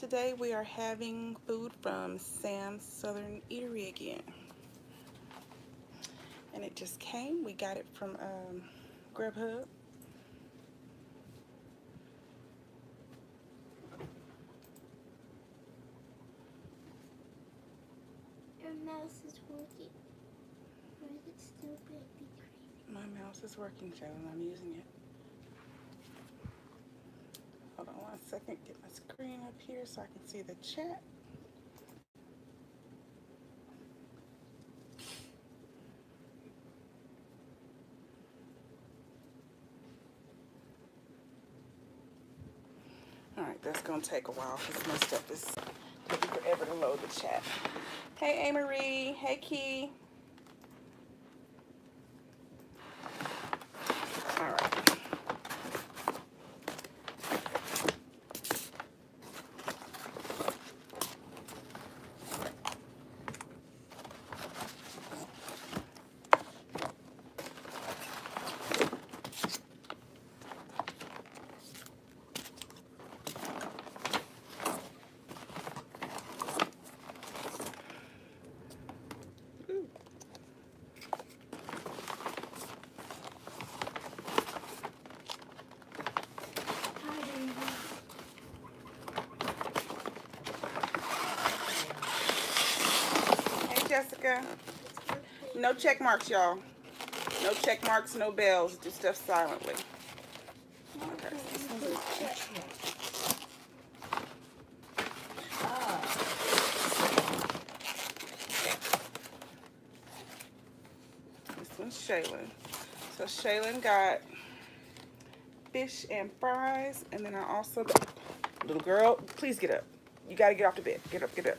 today we are having food from Sam's Southern Eatery again. And it just came. We got it from Grubhub. Your mouse is working. Or is it still baby cream? My mouse is working, Shannon. I'm using it. Hold on 1 second. Get my screen up here so I can see the chat. Alright, that's going to take a while because my stuff is taking forever to load the chat. Hey, Amory. Hey, Key. Alright. Jessica. No check marks, y'all. No check marks, no bells. Do stuff silently. Okay. This one's Shaylin. So Shaylin got fish and fries, and then I also got, little girl, please get up. You gotta get off the bed. Get up, get up.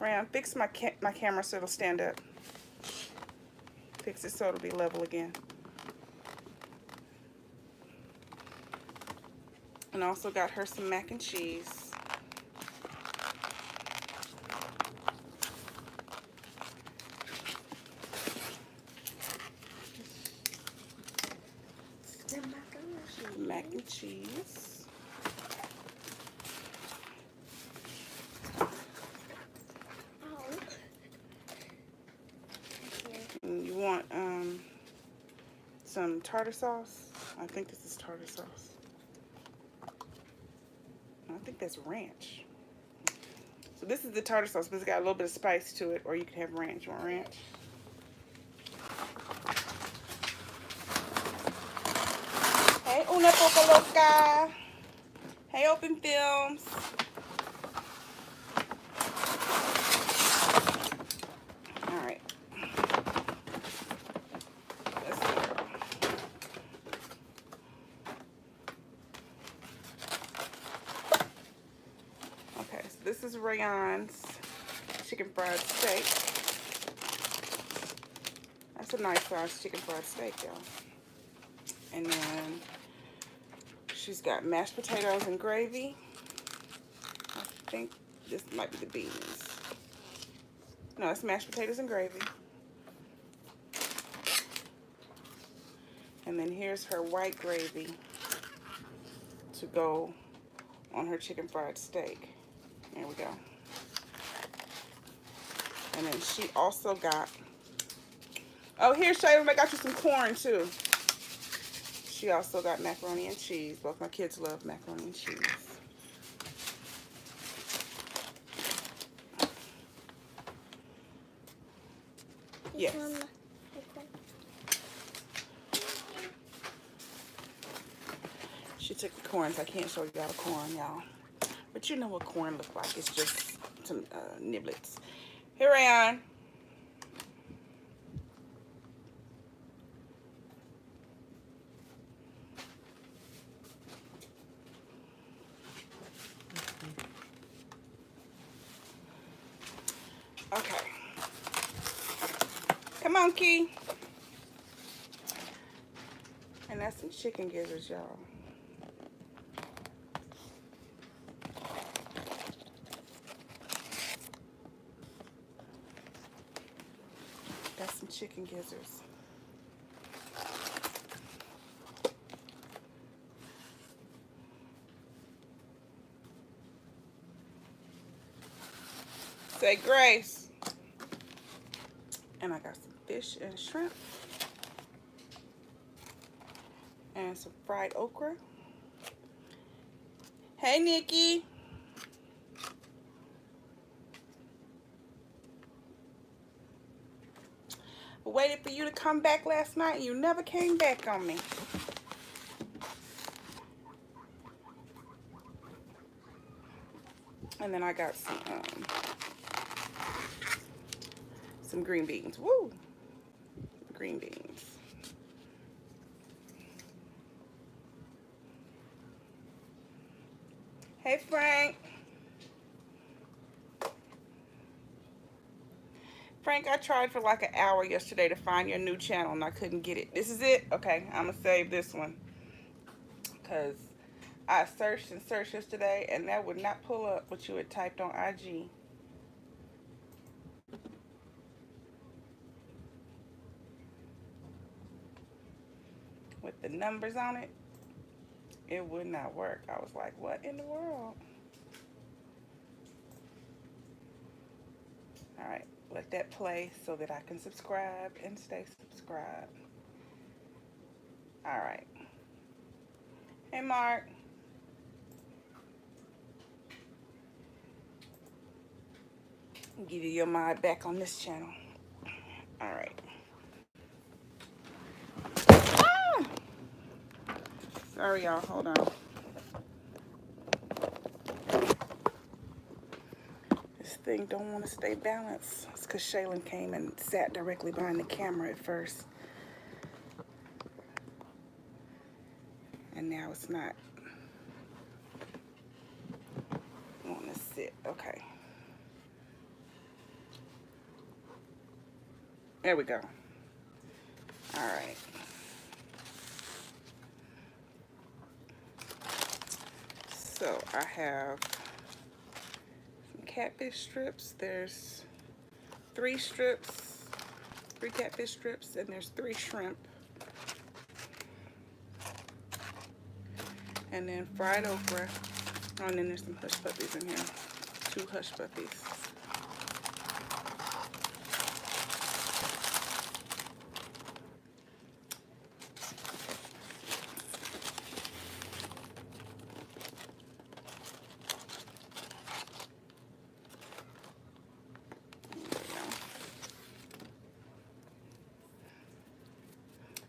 Ram, fix my camera so it'll stand up. Fix it so it'll be level again. And I also got her some mac and cheese. Mac and cheese. And you want some tartar sauce? I think this is tartar sauce. I think that's ranch. So this is the tartar sauce, but it's got a little bit of spice to it, or you can have ranch. You want ranch? Hey, Una Poca Loca. Hey, Open Films. All right. Let's see. Okay, so this is Rayon's chicken fried steak. That's a nice size chicken fried steak, y'all. And then she's got mashed potatoes and gravy. I think this might be the beans. No, it's mashed potatoes and gravy. And then here's her white gravy to go on her chicken fried steak. There we go. And then she also got, oh, here, Shayla, I got you some corn too. She also got macaroni and cheese. Both my kids love macaroni and cheese. Yes. She took the corn, so I can't show you all the corn, y'all. But you know what corn looks like. It's just some niblets. Here I am. Okay. Come on, Key. And that's some chicken gizzards, y'all. That's some chicken gizzards. Say grace. And I got some fish and shrimp. And some fried okra. Hey, Nikki. I waited for you to come back last night and you never came back on me. And then I got some green beans. Woo! Green beans. Hey, Frank. Frank, I tried for like an hour yesterday to find your new channel and I couldn't get it. This is it? Okay, I'm going to save this one. Because I searched and searched yesterday and that would not pull up what you had typed on IG. With the numbers on it, it would not work. I was like, what in the world? All right, let that play so that I can subscribe and stay subscribed. All right. Hey, Mark. I'll give you your mod back on this channel. All right. Ah! Sorry, y'all. Hold on. This thing don't want to stay balanced. It's because Shaylin came and sat directly behind the camera at first. And now it's not wanting to sit. Okay. There we go. All right. So I have some catfish strips. There's 3 strips, 3 catfish strips, and there's 3 shrimp. And then fried okra. Oh, and then there's some hush puppies in here. 2 hush puppies.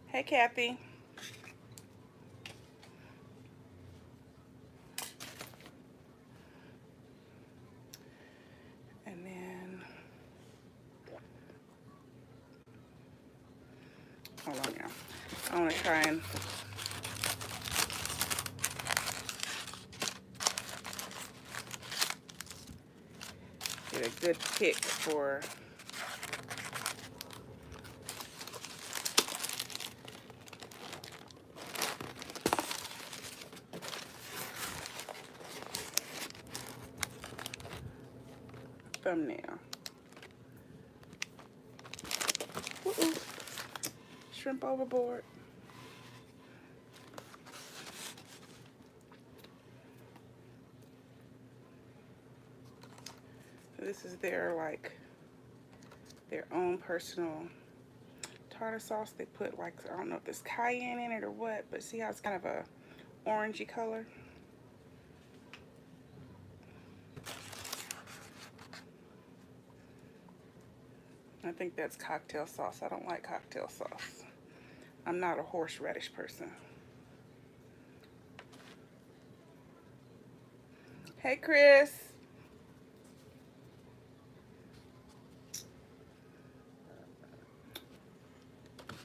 Hey, Kathy. And then, hold on now. I want to try and get a good pick for thumbnail. Woo-oo. Shrimp overboard. So this is their own personal tartar sauce. They put like, I don't know if there's cayenne in it or what, but see how it's kind of a orangey color? I think that's cocktail sauce. I don't like cocktail sauce. I'm not a horseradish person. Hey, Chris.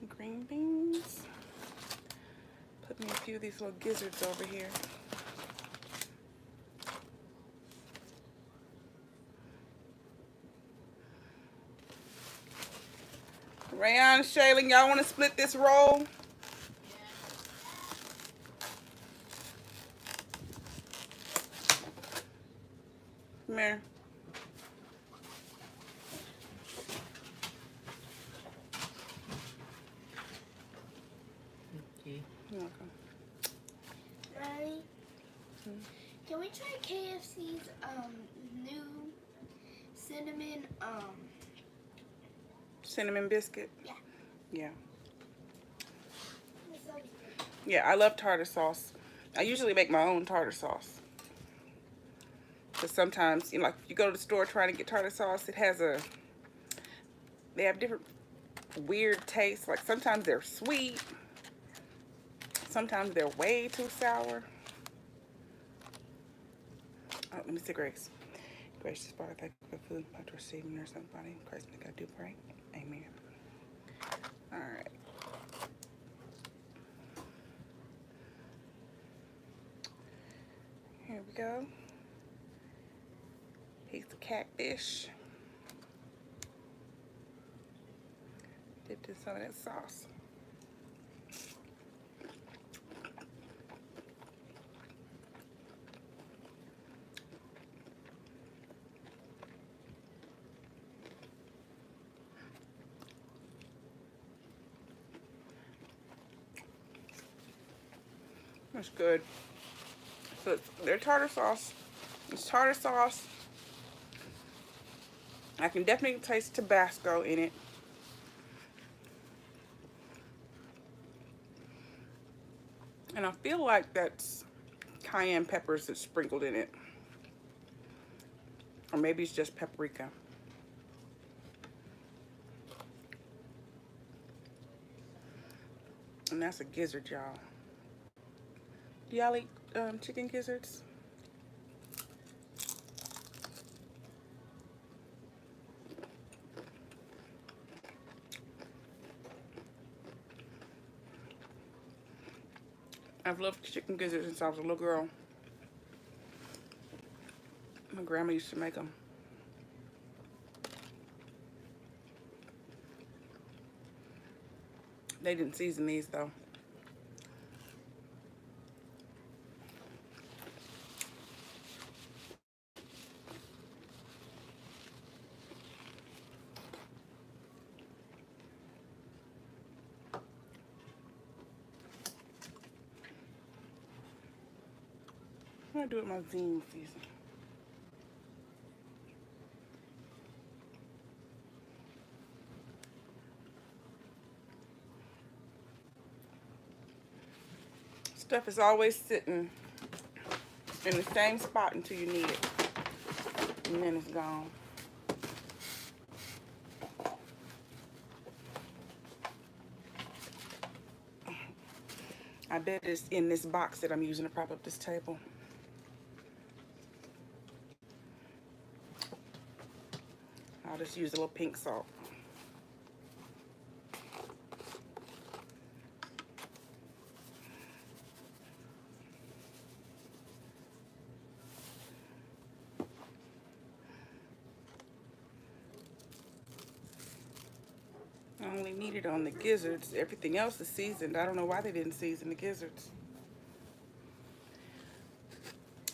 Green beans. Put me a few of these little gizzards over here. Rayon, Shaylin, y'all want to split this roll? Come here. Okay. You're welcome. Mommy, can we try KFC's new cinnamon, cinnamon biscuit. yeah. Yeah. That's always good. Yeah, I love tartar sauce. I usually make my own tartar sauce. Because sometimes, you know, like you go to the store trying to get tartar sauce, they have different weird tastes. Like sometimes they're sweet. Sometimes they're way too sour. Oh, let me see, Grace. Gracious Father, thank you for food, about receiving or somebody. Christ, make I do pray. Amen. All right. Here we go. Piece of catfish. Dipped in some of that sauce. That's good. So their tartar sauce. It's tartar sauce. I can definitely taste Tabasco in it. And I feel like that's cayenne peppers that's sprinkled in it. Or maybe it's just paprika. And that's a gizzard, y'all. Do y'all eat chicken gizzards? I've loved chicken gizzards since I was a little girl. My grandma used to make them. They didn't season these though. I'm gonna do it my zine season. Stuff is always sitting in the same spot until you need it. And then it's gone. I bet it's in this box that I'm using to prop up this table. I'll just use a little pink salt. I only need it on the gizzards. Everything else is seasoned. I don't know why they didn't season the gizzards.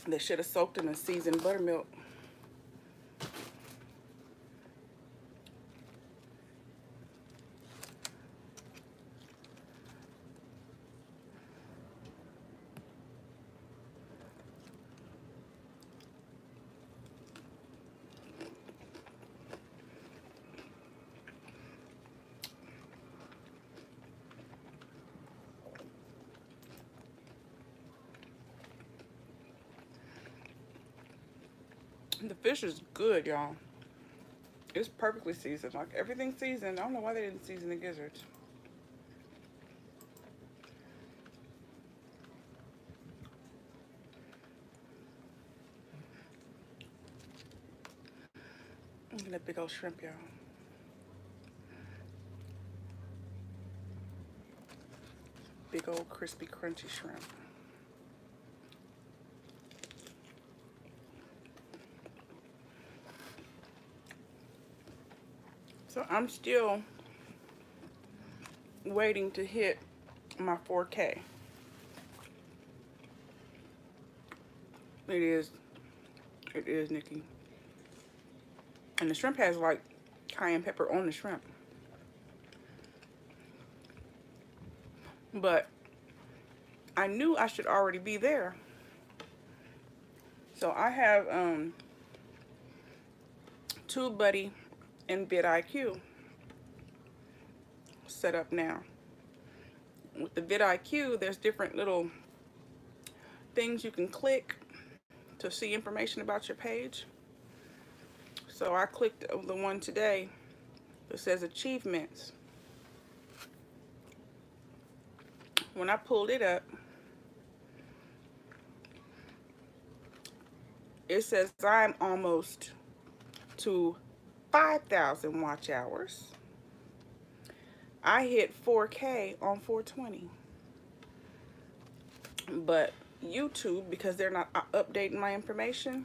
They should have soaked in a seasoned buttermilk. The fish is good, y'all. It's perfectly seasoned. Like everything's seasoned. I don't know why they didn't season the gizzards. Look at that big old shrimp, y'all. Big old crispy, crunchy shrimp. So I'm still waiting to hit my 4K. It is, Nikki. And the shrimp has like cayenne pepper on the shrimp. But I knew I should already be there. So I have TubeBuddy and vidIQ set up now. With the vidIQ, there's different little things you can click to see information about your page. So I clicked the one today that says achievements. When I pulled it up, it says I'm almost to 5,000 watch hours. I hit 4K on 420. But YouTube, because they're not updating my information,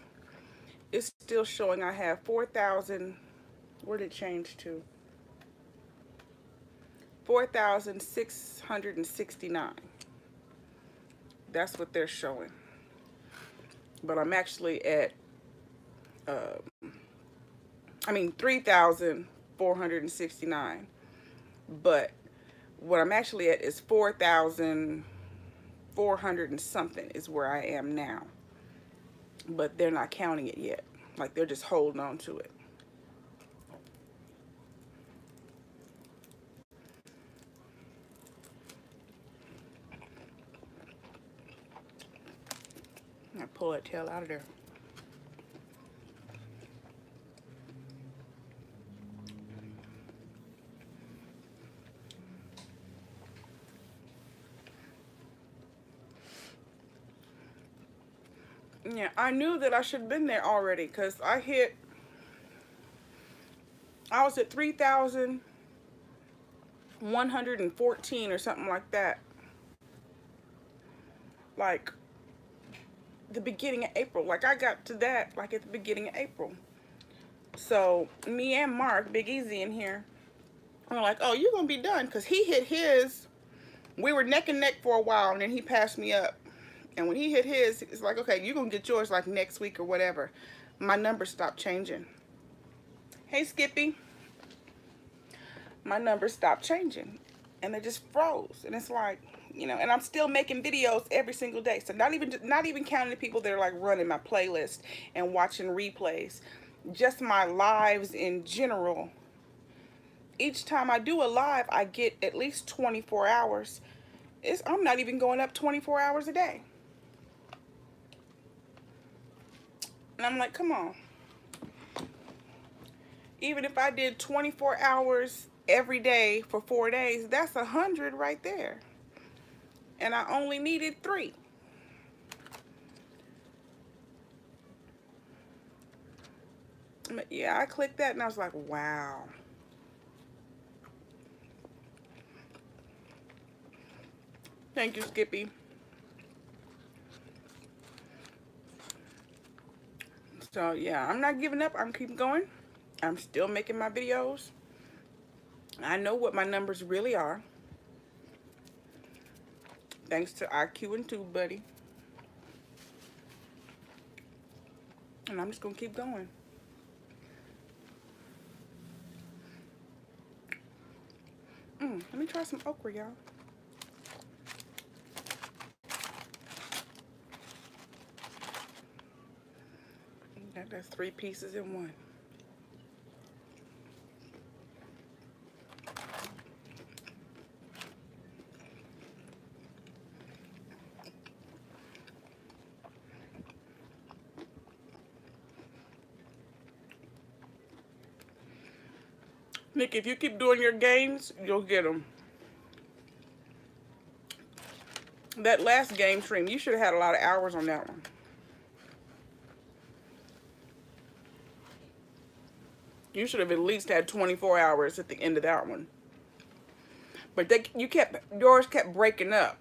it's still showing I have 4,000. Where did it change to? 4,669. That's what they're showing. But I'm actually at, 3,469. But what I'm actually at is 4,400 and something is where I am now. But they're not counting it yet. Like, they're just holding on to it. I pull that tail out of there. Yeah, I knew that I should have been there already, because I was at 3,114 or something like that. Like, the beginning of April. Like, I got to that, like, at the beginning of April. So, me and Mark, Big Easy in here, we're like, oh, you're going to be done, because he hit his. We were neck and neck for a while, and then he passed me up. And when he hit his, it's like, okay, you're going to get yours like next week or whatever. My number stopped changing. Hey, Skippy. My number stopped changing. And they just froze. And it's like, you know, and I'm still making videos every single day. So not even counting the people that are like running my playlist and watching replays. Just my lives in general. Each time I do a live, I get at least 24 hours. I'm not even going up 24 hours a day. And I'm like, come on. Even if I did 24 hours every day for 4 days, that's 100 right there. And I only needed 3. But yeah, I clicked that and I was like, wow. Thank you, Skippy. So yeah, I'm not giving up. I'm keeping going. I'm still making my videos. I know what my numbers really are. Thanks to IQ and TubeBuddy. And I'm just going to keep going. Let me try some okra, y'all. That's 3 pieces in one. Nick, if you keep doing your games, you'll get them. That last game stream, you should have had a lot of hours on that one. You should have at least had 24 hours at the end of that one. But yours kept breaking up.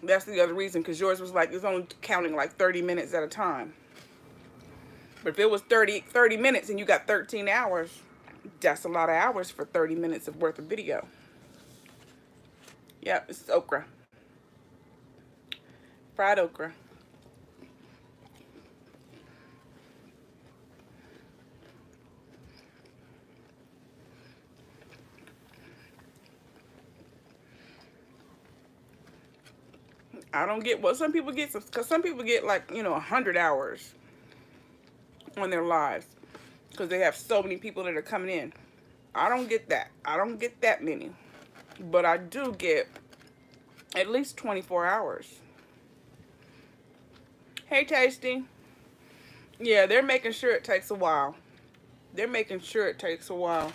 That's the other reason, because yours was like, it's only counting like 30 minutes at a time. But if it was 30 minutes and you got 13 hours, that's a lot of hours for 30 minutes of worth of video. Yep, it's okra. Fried okra. I don't get what some people get, because some people get like, 100 hours on their lives. because they have so many people that are coming in. I don't get that. I don't get that many. But I do get at least 24 hours. Hey, Tasty. Yeah, they're making sure it takes a while. They're making sure it takes a while.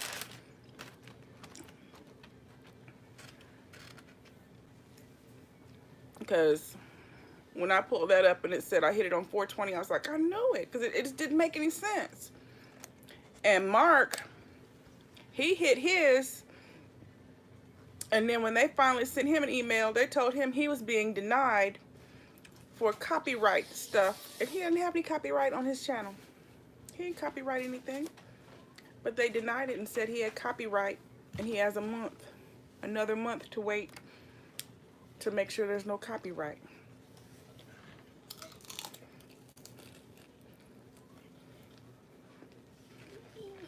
Because when I pulled that up and it said I hit it on 420, I was like, I knew it. Because it just didn't make any sense. And Mark, he hit his. And then when they finally sent him an email, they told him he was being denied for copyright stuff. And he didn't have any copyright on his channel. He didn't copyright anything. But they denied it and said he had copyright. And he has a month. Another month to wait to make sure there's no copyright.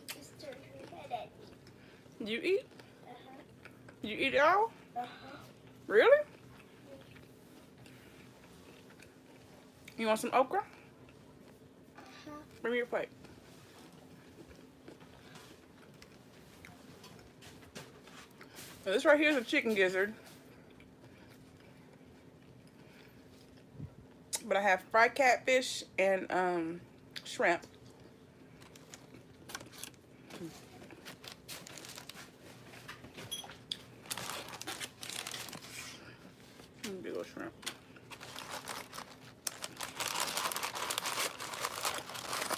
Just turned her head at me. You eat? Uh-huh. You eat it all? Uh-huh. Really? You want some okra? Uh-huh. Bring me your plate. Now this right here is a chicken gizzard. But I have fried catfish and shrimp. Big old shrimp.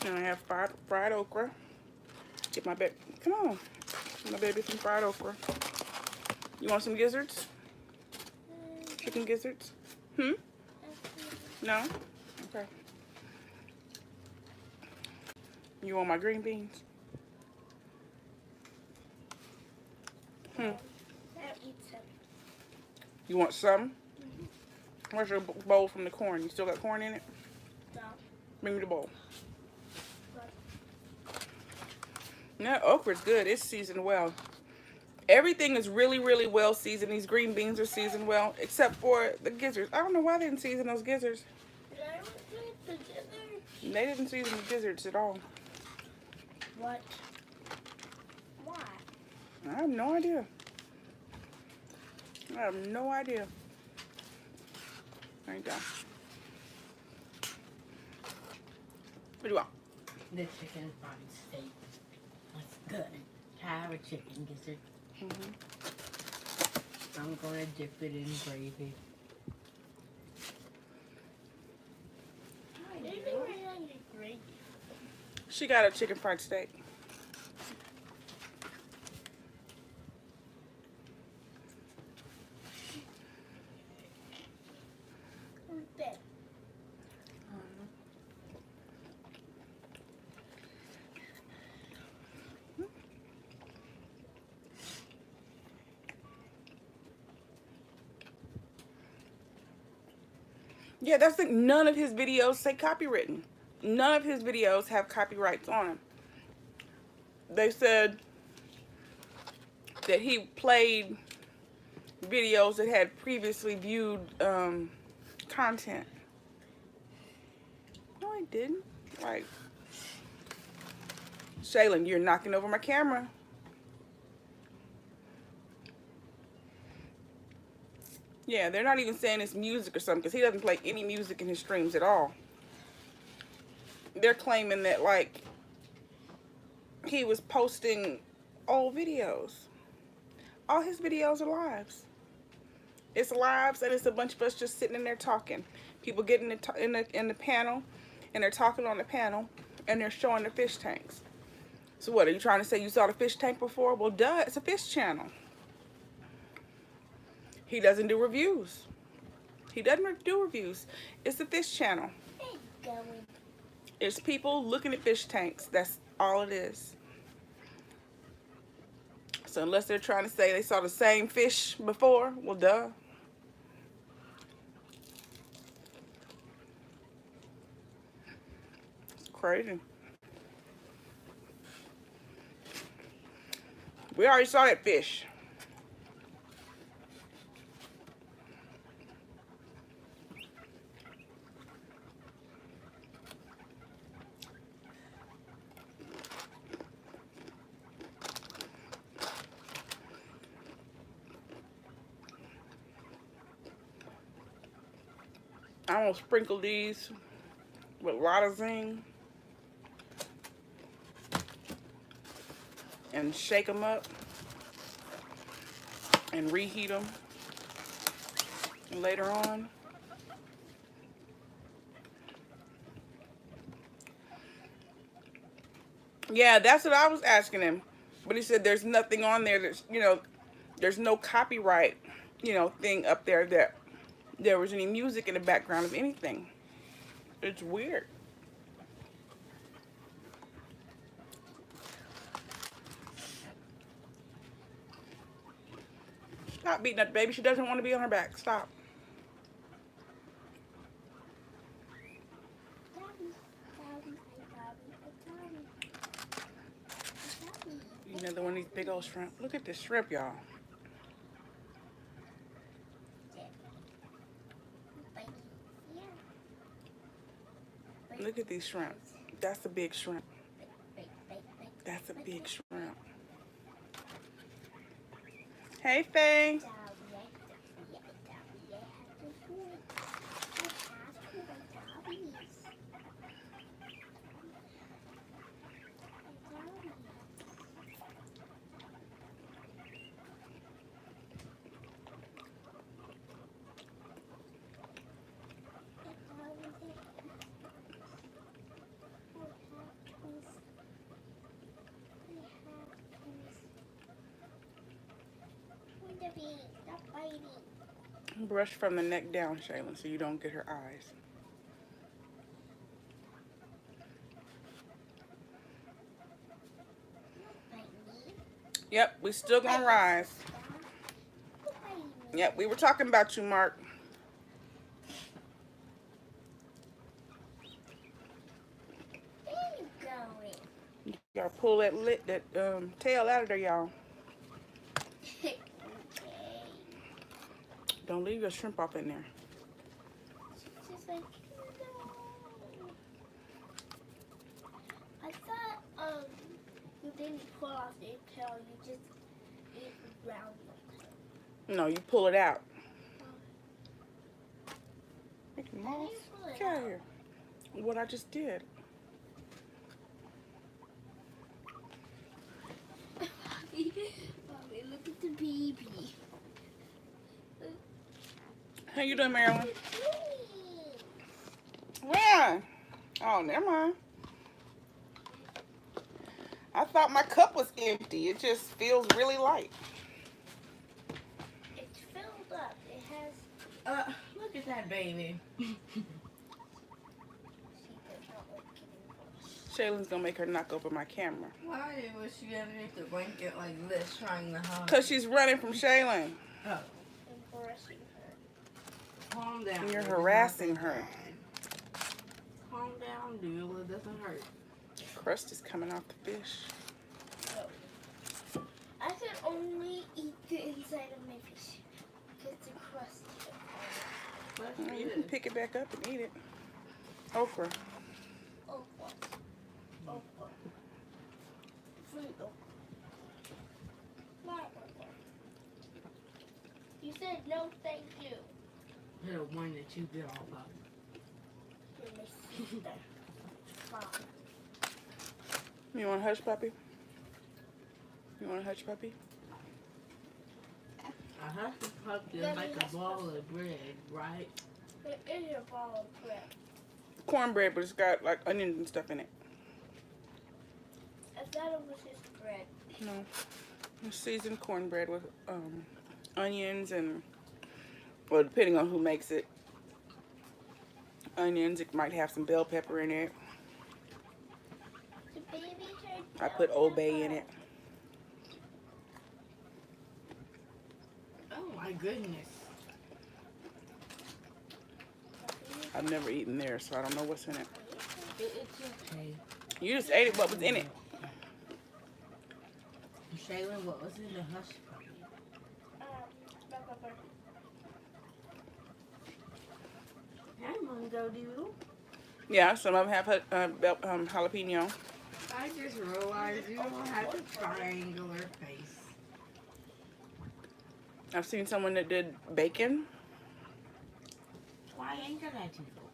And I have fried okra. Get my baby. Come on. Get my baby some fried okra. You want some gizzards? Chicken gizzards? No? Okay. You want my green beans? I'll eat some. You want some? Where's your bowl from the corn? You still got corn in it? No. Bring me the bowl. What? No, okra's good. It's seasoned well. Everything is really, really well seasoned. These green beans are seasoned well, except for the gizzards. I don't know why they didn't season those gizzards. Did I eat the gizzard? They didn't season the gizzards at all. What? Why? I have no idea. I have no idea. There you go. What do you want? The chicken fried steak. That's good. Have a chicken gizzard. I'm gonna dip it in gravy. I didn't really like gravy. She got a chicken fried steak. Who's that? Yeah, that's the none of his videos say copywritten. None of his videos have copyrights on them. They said that he played videos that had previously viewed content. No, I didn't. Like, Shaylin, you're knocking over my camera. Yeah, they're not even saying it's music or something because he doesn't play any music in his streams at all. They're claiming that, like, he was posting old videos. All his videos are lives. It's lives and it's a bunch of us just sitting in there talking. People getting in the panel and they're talking on the panel and they're showing the fish tanks. So what, are you trying to say you saw the fish tank before? Well, duh, it's a fish channel. He doesn't do reviews. He doesn't do reviews. It's the fish channel. Hey, going. It's people looking at fish tanks. That's all it is. So unless they're trying to say they saw the same fish before, well, duh. It's crazy. We already saw that fish. I'm gonna sprinkle these with a lot of zing and shake them up and reheat them later on. Yeah, that's what I was asking him. But he said there's nothing on there that's, there's no copyright, thing up there that there was any music in the background of anything. It's weird. Stop beating that baby. She doesn't want to be on her back. Stop. Another one of these big old shrimp. Look at this shrimp, y'all. Look at these shrimp. That's a big shrimp. That's a big shrimp. Hey, Faye. Stop biting. Brush from the neck down, Shaylin, so you don't get her eyes. Yep, we still gonna rise. Yep, we were talking about you, Mark. Where are you going? Y'all pull that tail out of there, y'all. Okay. Don't leave your shrimp off in there. She's just like, no. I thought you didn't pull off the tail, you just ate around the tail. No, you pull it out. Mickey How do Mouse, you pull it get out of out? here. What I just did. Mommy, look at the baby. How you doing, Marilyn? What are you doing? Where? Oh, never mind. I thought my cup was empty. It just feels really light. It's filled up. It has. Look at that baby. She does not like getting Shaylin's gonna make her knock over my camera. Why was she underneath the blanket like this trying to hide? Because she's running from Shaylin. Oh, embarrassing her. calm down. And you're It's harassing nothing her. bad. Calm down, dude. It doesn't hurt. Crust is coming off the fish. Oh. I can only eat the inside of my fish because the crust is But You can pick it back up and eat it. Okra. oh, oh, fruit. You said no, thank you. the one that you bit off of. You're my sister. Mom. You want a hush puppy? You want a hush puppy? A hush puppy is like a ball of bread, right? It is a ball of bread. Cornbread, but it's got like onions and stuff in it. I thought it was just bread. No. It's seasoned cornbread with onions and, well, depending on who makes it. Onions, it might have some bell pepper in it. The baby had I put Old Bay in it. Oh my goodness. I've never eaten there, so I don't know what's in it. It's okay. You just ate it, what was in it? Shaylin, what was in the hush puppy? Hey, Mungo Doodle. Yeah, some of them have jalapeno. I just realized you don't have a triangular face. I've seen someone that did bacon. Why ain't that too full?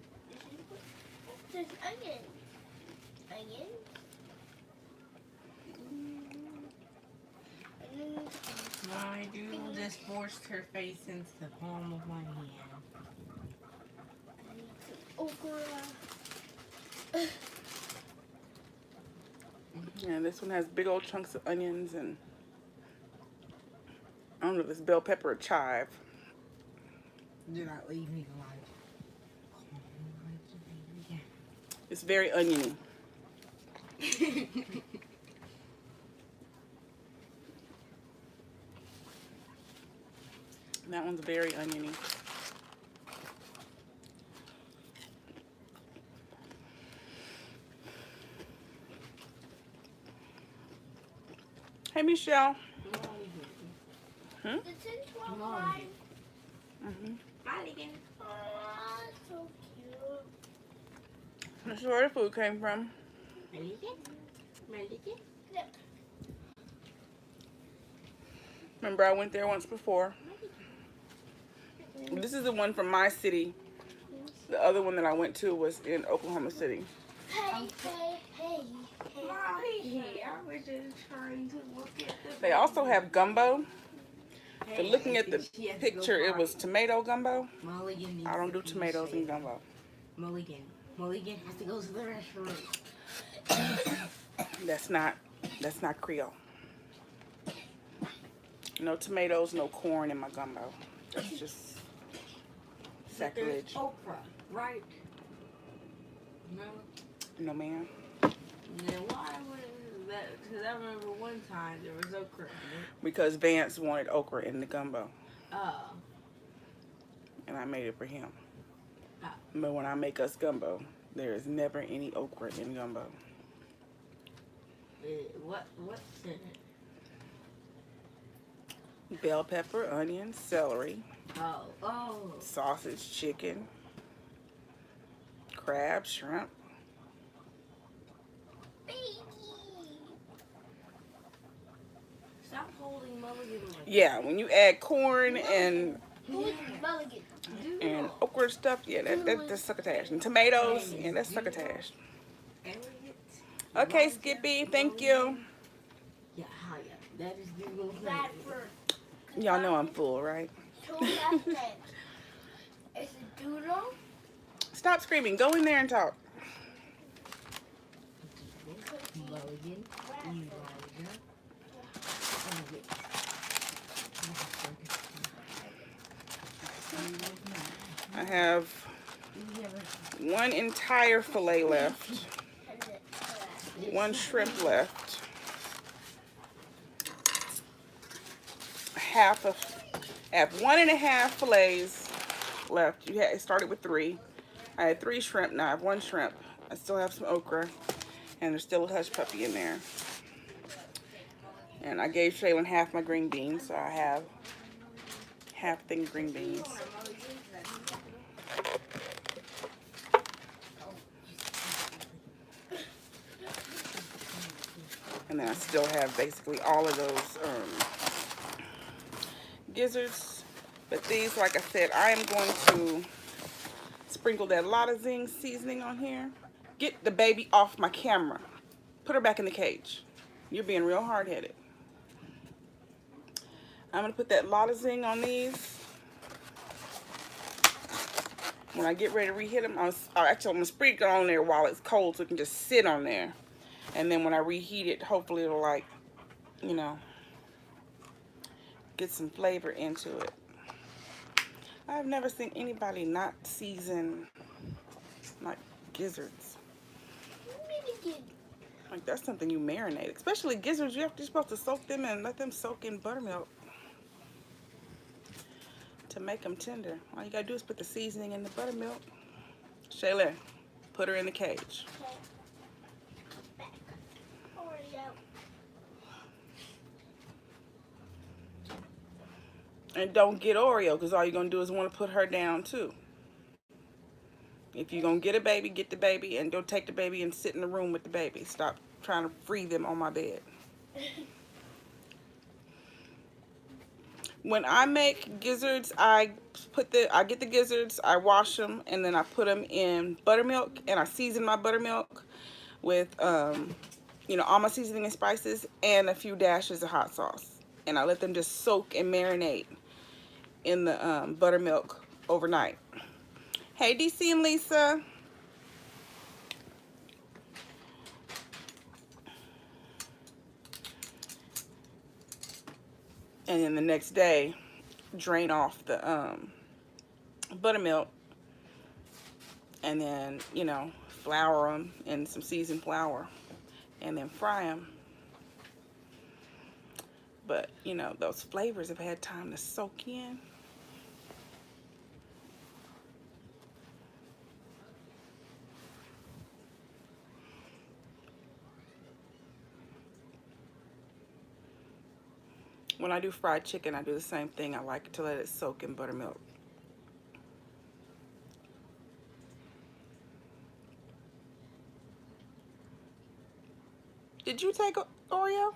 There's onion. Onion. My dude just forced her face into the palm of my hand. I need some okra. Yeah, this one has big old chunks of onions and I don't know if it's bell pepper or chive. Do not leave me alive. It's very oniony. That one's very oniony. Hey, Michelle. It's in 12 lines. Mulligan. Aw, so cute. This is where the food came from. Mulligan. Mulligan. Look. Remember, I went there once before. This is the one from my city. The other one that I went to was in Oklahoma City. Hey, hey, hey, hey. Molly, I was just trying to look at the. They also have gumbo. Hey, But looking I at the think she has to go picture, it was potty. tomato gumbo. Mulligan needs I don't to do pee tomatoes so in bad. gumbo. Mulligan. Mulligan has to go to the restroom. That's not Creole. No tomatoes, no corn in my gumbo. That's just But there's sacrilege. okra, right? No. No, ma'am. Then why would that? Because I remember one time there was okra in it. Because Vance wanted okra in the gumbo, Oh. and I made it for him. Ah. But when I make us gumbo, there is never any okra in gumbo. What's in it? Bell pepper, onion, celery, Oh. sausage, chicken, crab, shrimp. Baby. Stop holding Mulligan like Yeah, when you add corn and Who is Mulligan? and okra stuff, yeah, that's succotash. And tomatoes, yeah, that's succotash. Elliot. Okay, Skippy, thank you. Yeah, hiya. That is Google's Bad name. for. Y'all know I'm full, right? Two last names. It's a doodle. Stop screaming. Go in there and talk. Mulligan. Elijah. Elliot. I have one entire fillet left, one shrimp left, I have 1.5 fillets left. It started with 3. I had 3 shrimp. Now I have 1 shrimp. I still have some okra, and there's still a hush puppy in there. And I gave Shaylin half my green beans, so I have half thing green beans. And then I still have basically all of those gizzards. But these, like I said, I am going to sprinkle that Lotta Zing seasoning on here. Get the baby off my camera. Put her back in the cage. You're being real hard-headed. I'm going to put that Lotta Zing on these. When I get ready to reheat them, actually I'm going to sprinkle it on there while it's cold so it can just sit on there. And then when I reheat it, hopefully it'll, like, you know, get some flavor into it. I've never seen anybody not season, like, gizzards. Like, that's something you marinate. Especially gizzards, you're supposed to soak them and let them soak in buttermilk to make them tender. All you gotta do is put the seasoning in the buttermilk. Shayla, put her in the cage. And don't get Oreo, because all you're going to do is want to put her down, too. If you're going to get a baby, get the baby, and don't take the baby and sit in the room with the baby. Stop trying to free them on my bed. When I make gizzards, I get the gizzards, I wash them, and then I put them in buttermilk, and I season my buttermilk with, you know, all my seasoning and spices, and a few dashes of hot sauce. And I let them just soak and marinate in the buttermilk overnight. Hey, DC and Lisa. And then the next day, drain off the buttermilk, and then, you know, flour them in some seasoned flour, and then fry them. But, you know, those flavors have had time to soak in. When I do fried chicken, I do the same thing. I like to let it soak in buttermilk. Did you take Oreo?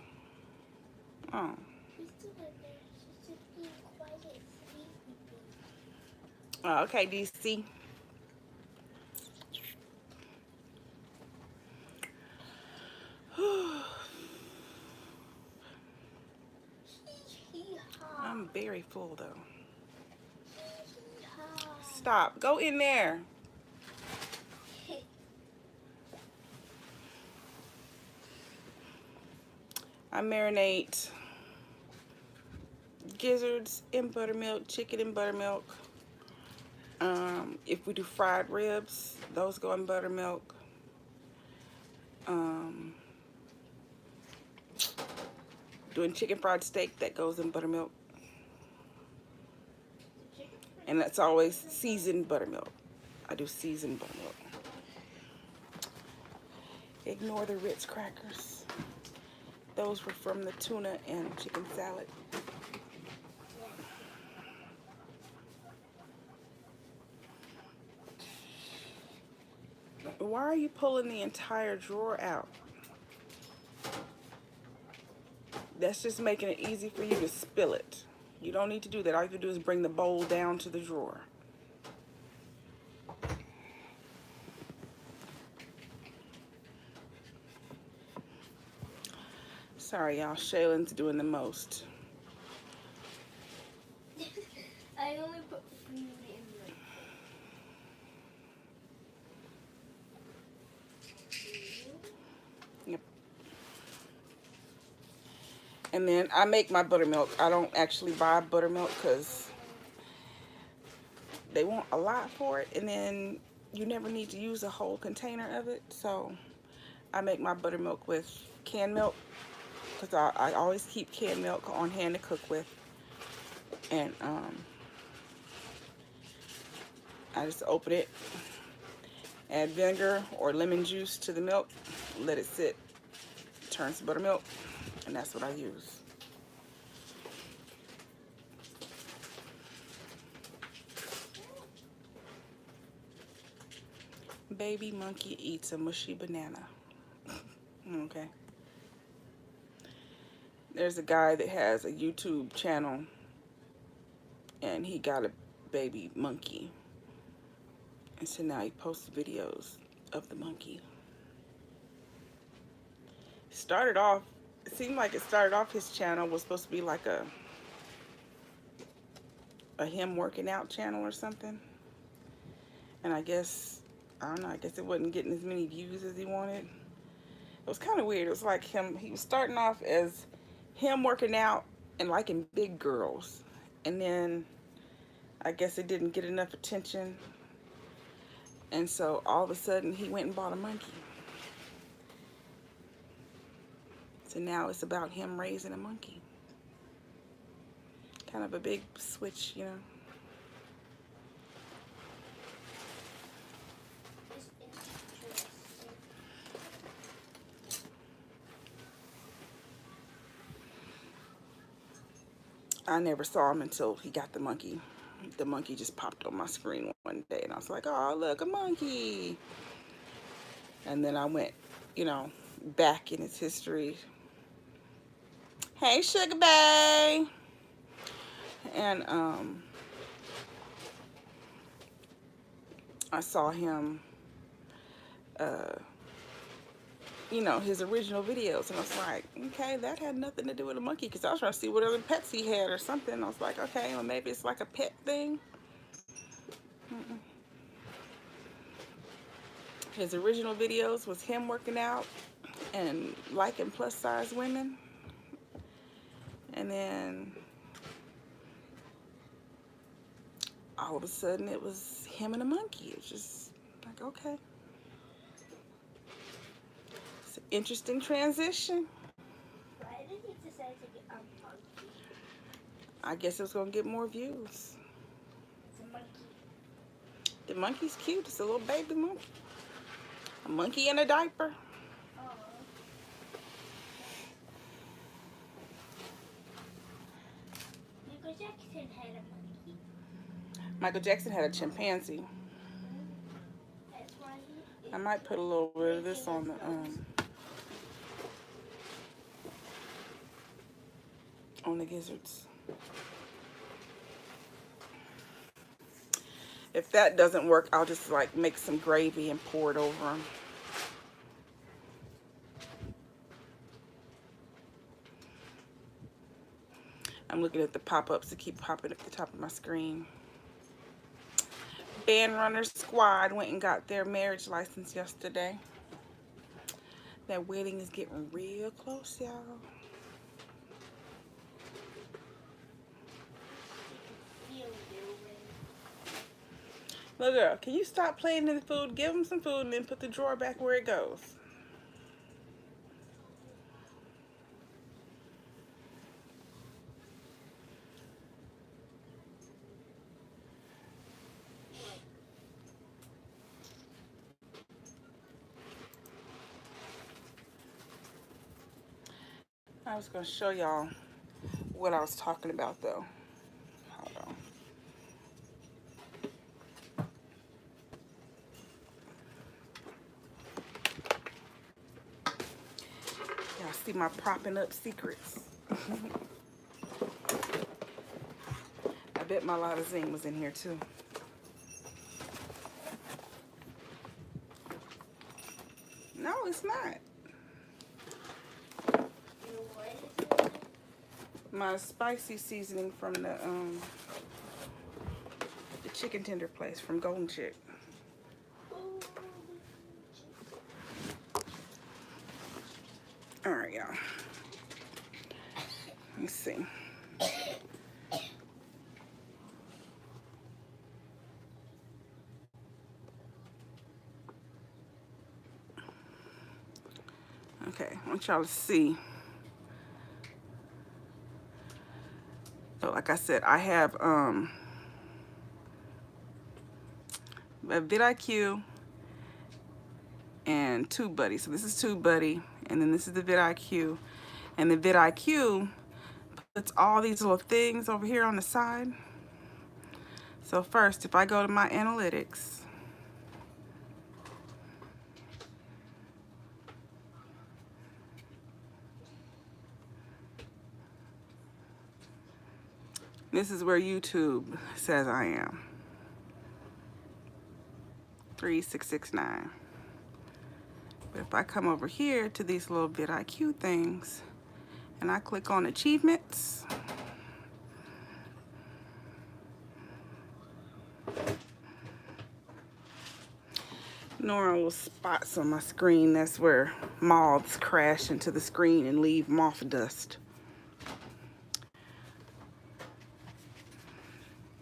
Oh. She's still in there. She's just being quiet, sleepy. Oh, okay, DC. Hee-haw. I'm very full though. Hee-haw. Stop. Go in there. I marinate gizzards in buttermilk, chicken in buttermilk. If we do fried ribs, those go in buttermilk. Doing chicken fried steak, that goes in buttermilk. And that's always seasoned buttermilk. I do seasoned buttermilk. Ignore the Ritz crackers. Those were from the tuna and chicken salad. Why are you pulling the entire drawer out? That's just making it easy for you to spill it. You don't need to do that. All you have to do is bring the bowl down to the drawer. Sorry, y'all. Shaylin's doing the most. I only put food in like Yep. And then I make my buttermilk. I don't actually buy buttermilk because they want a lot for it, and then you never need to use a whole container of it. So I make my buttermilk with canned milk, because I always keep canned milk on hand to cook with. And I just open it, add vinegar or lemon juice to the milk, let it sit, turns to buttermilk, and that's what I use. Baby monkey eats a mushy banana. Okay. There's a guy that has a YouTube channel, and he got a baby monkey. And so now he posts videos of the monkey. It seemed like it started off, his channel was supposed to be like a him working out channel or something. And I guess, I don't know, I guess it wasn't getting as many views as he wanted. It was kind of weird. It was like he was starting off as him working out and liking big girls. And then I guess it didn't get enough attention. And so all of a sudden he went and bought a monkey. So now it's about him raising a monkey. Kind of a big switch, you know. it's interesting. I never saw him until he got the monkey. The monkey just popped on my screen one day, and I was like, oh, look, a monkey. And then I went, you know, back in its history. Hey, Sugar Bae. And I saw him, you know, his original videos, and I was like, okay, that had nothing to do with a monkey, because I was trying to see what other pets he had or something. I was like, okay, well, maybe it's like a pet thing. Mm-mm. His original videos was him working out and liking plus size women. And then all of a sudden it was him and a monkey. It's just like, okay. It's an interesting transition. Why did he decide to get a monkey? I guess it was gonna get more views. It's a monkey. The monkey's cute. It's a little baby monkey. A monkey in a diaper. Oh. Michael Jackson had a monkey. Michael Jackson had a chimpanzee. That's why he. I might put a little bit of this on the gizzards. If that doesn't work, I'll just like make some gravy and pour it over them. I'm looking at the pop-ups that keep popping at the top of my screen. Band Runner Squad went and got their marriage license yesterday. That wedding is getting real close, y'all. Little girl, can you stop playing in the food? Give them some food and then put the drawer back where it goes. I was going to show y'all what I was talking about, though. Hold on. Y'all see my propping up secrets. I bet my Latazine was in here, too. No, it's not. My spicy seasoning from the chicken tender place from Golden Chick. All right, y'all. Let me see. Okay, I want y'all to see. So like I said, I have a vidIQ and TubeBuddy. So this is TubeBuddy, and then this is the vidIQ. And the vidIQ puts all these little things over here on the side. So first, if I go to my analytics, this is where YouTube says I am. 3669. But if I come over here to these little vidIQ things and I click on achievements, normal spots on my screen, that's where moths crash into the screen and leave moth dust.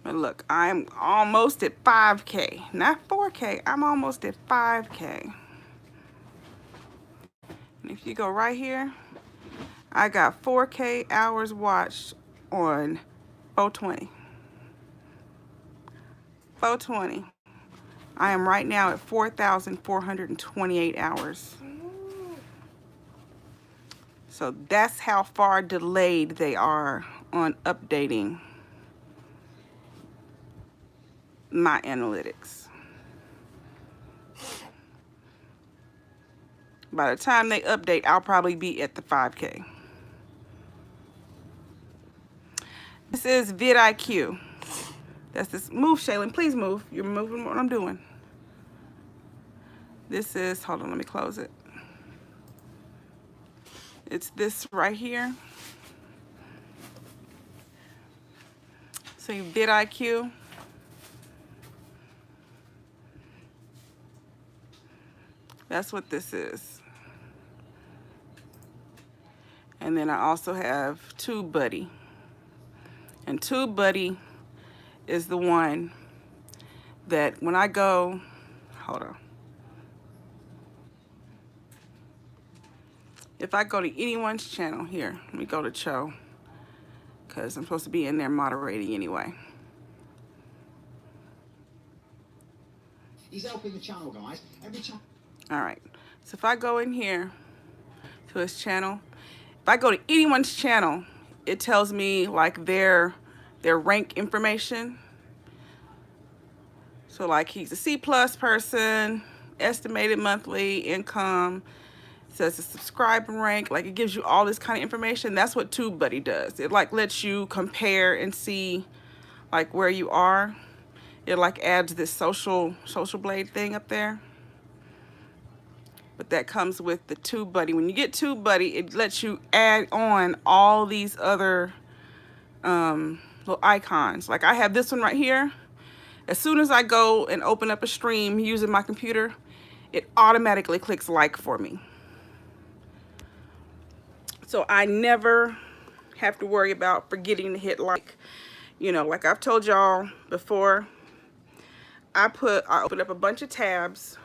But look, I'm almost at 5K, not 4K, I'm almost at 5K. And if you go right here, I got 4K hours watched on 420. 420. I am right now at 4,428 hours. So that's how far delayed they are on updating my analytics. By the time they update, I'll probably be at the 5K. This this is vidIQ. That's this. Move, Shaylin, please move. You're moving what I'm doing. This is, hold on, let me close it. It's this right here. So vidIQ. That's what this is. And then I also have TubeBuddy. And TubeBuddy is the one that when I go, hold on. If I go to anyone's channel here, let me go to Cho, because I'm supposed to be in there moderating anyway. He's helping the channel, guys. Every time. All right. So if I go in here to his channel, if I go to anyone's channel, it tells me like their rank information. So like he's a C+ person, estimated monthly income, says the subscriber rank, like it gives you all this kind of information. That's what TubeBuddy does. It like lets you compare and see like where you are. It like adds this social blade thing up there. But that comes with the TubeBuddy. When you get TubeBuddy, it lets you add on all these other little icons. Like I have this one right here. As soon as I go and open up a stream using my computer, it automatically clicks like for me. So I never have to worry about forgetting to hit like. You know, like I've told y'all before, I open up a bunch of tabs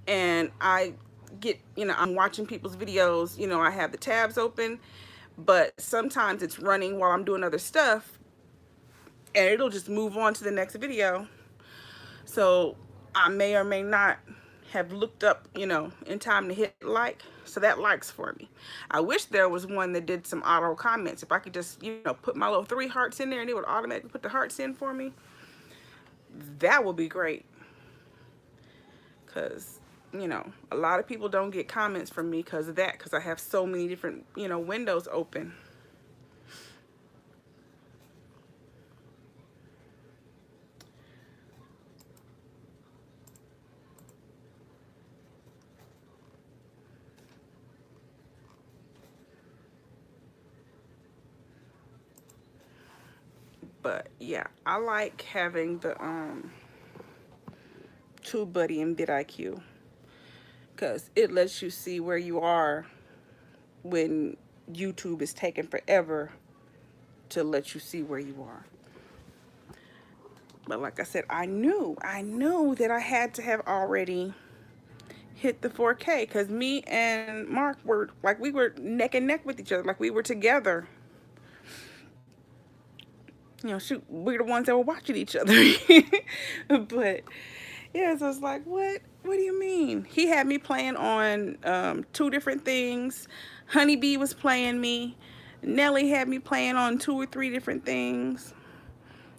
and I get, you know, I'm watching people's videos, you know, I have the tabs open, but sometimes it's running while I'm doing other stuff and it'll just move on to the next video. So I may or may not have looked up, you know, in time to hit like. So that likes for me. I wish there was one that did some auto comments. If I could just, you know, put my little 3 hearts in there and it would automatically put the hearts in for me, that would be great. Because, you know, a lot of people don't get comments from me because of that, because I have so many different, you know, windows open. But yeah, I like having the TubeBuddy and vidIQ because it lets you see where you are when YouTube is taking forever to let you see where you are. But like I said, I knew that I had to have already hit the 4K because me and Mark were like, we were neck and neck with each other, like we were together. You know, shoot, we're the ones that were watching each other. But yeah, so it's like, what do you mean? He had me playing on 2 different things. Honeybee was playing me. Nelly had me playing on 2 or 3 different things.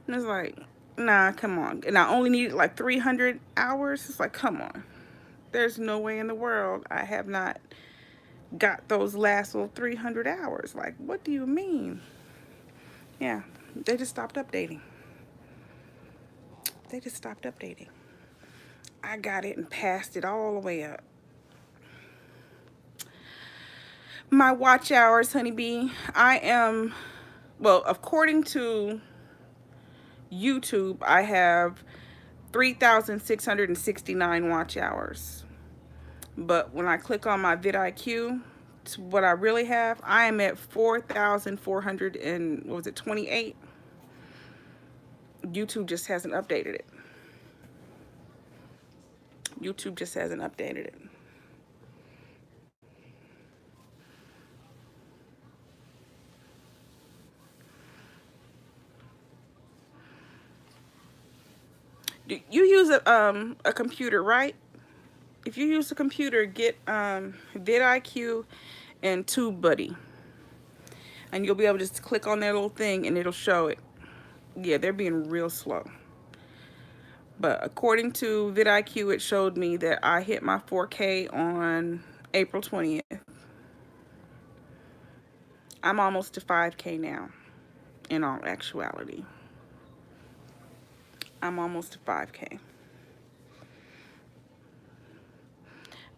And it's like, nah, come on. And I only needed like 300 hours. It's like, come on. There's no way in the world I have not got those last little 300 hours. Like, what do you mean? Yeah, they just stopped updating. They just stopped updating. I got it and passed it all the way up. My watch hours, Honeybee, I am, well, according to YouTube, I have 3,669 watch hours. But when I click on my vidIQ, what I really have, I am at 4,400 and, what was it, 28? YouTube just hasn't updated it. YouTube just hasn't updated it. You use a computer, right? If you use a computer, get vidIQ and TubeBuddy, and you'll be able to just click on that little thing and it'll show it. Yeah, they're being real slow. But according to vidIQ, it showed me that I hit my 4K on April 20th. I'm almost to 5K now. in all actuality. I'm almost to 5K.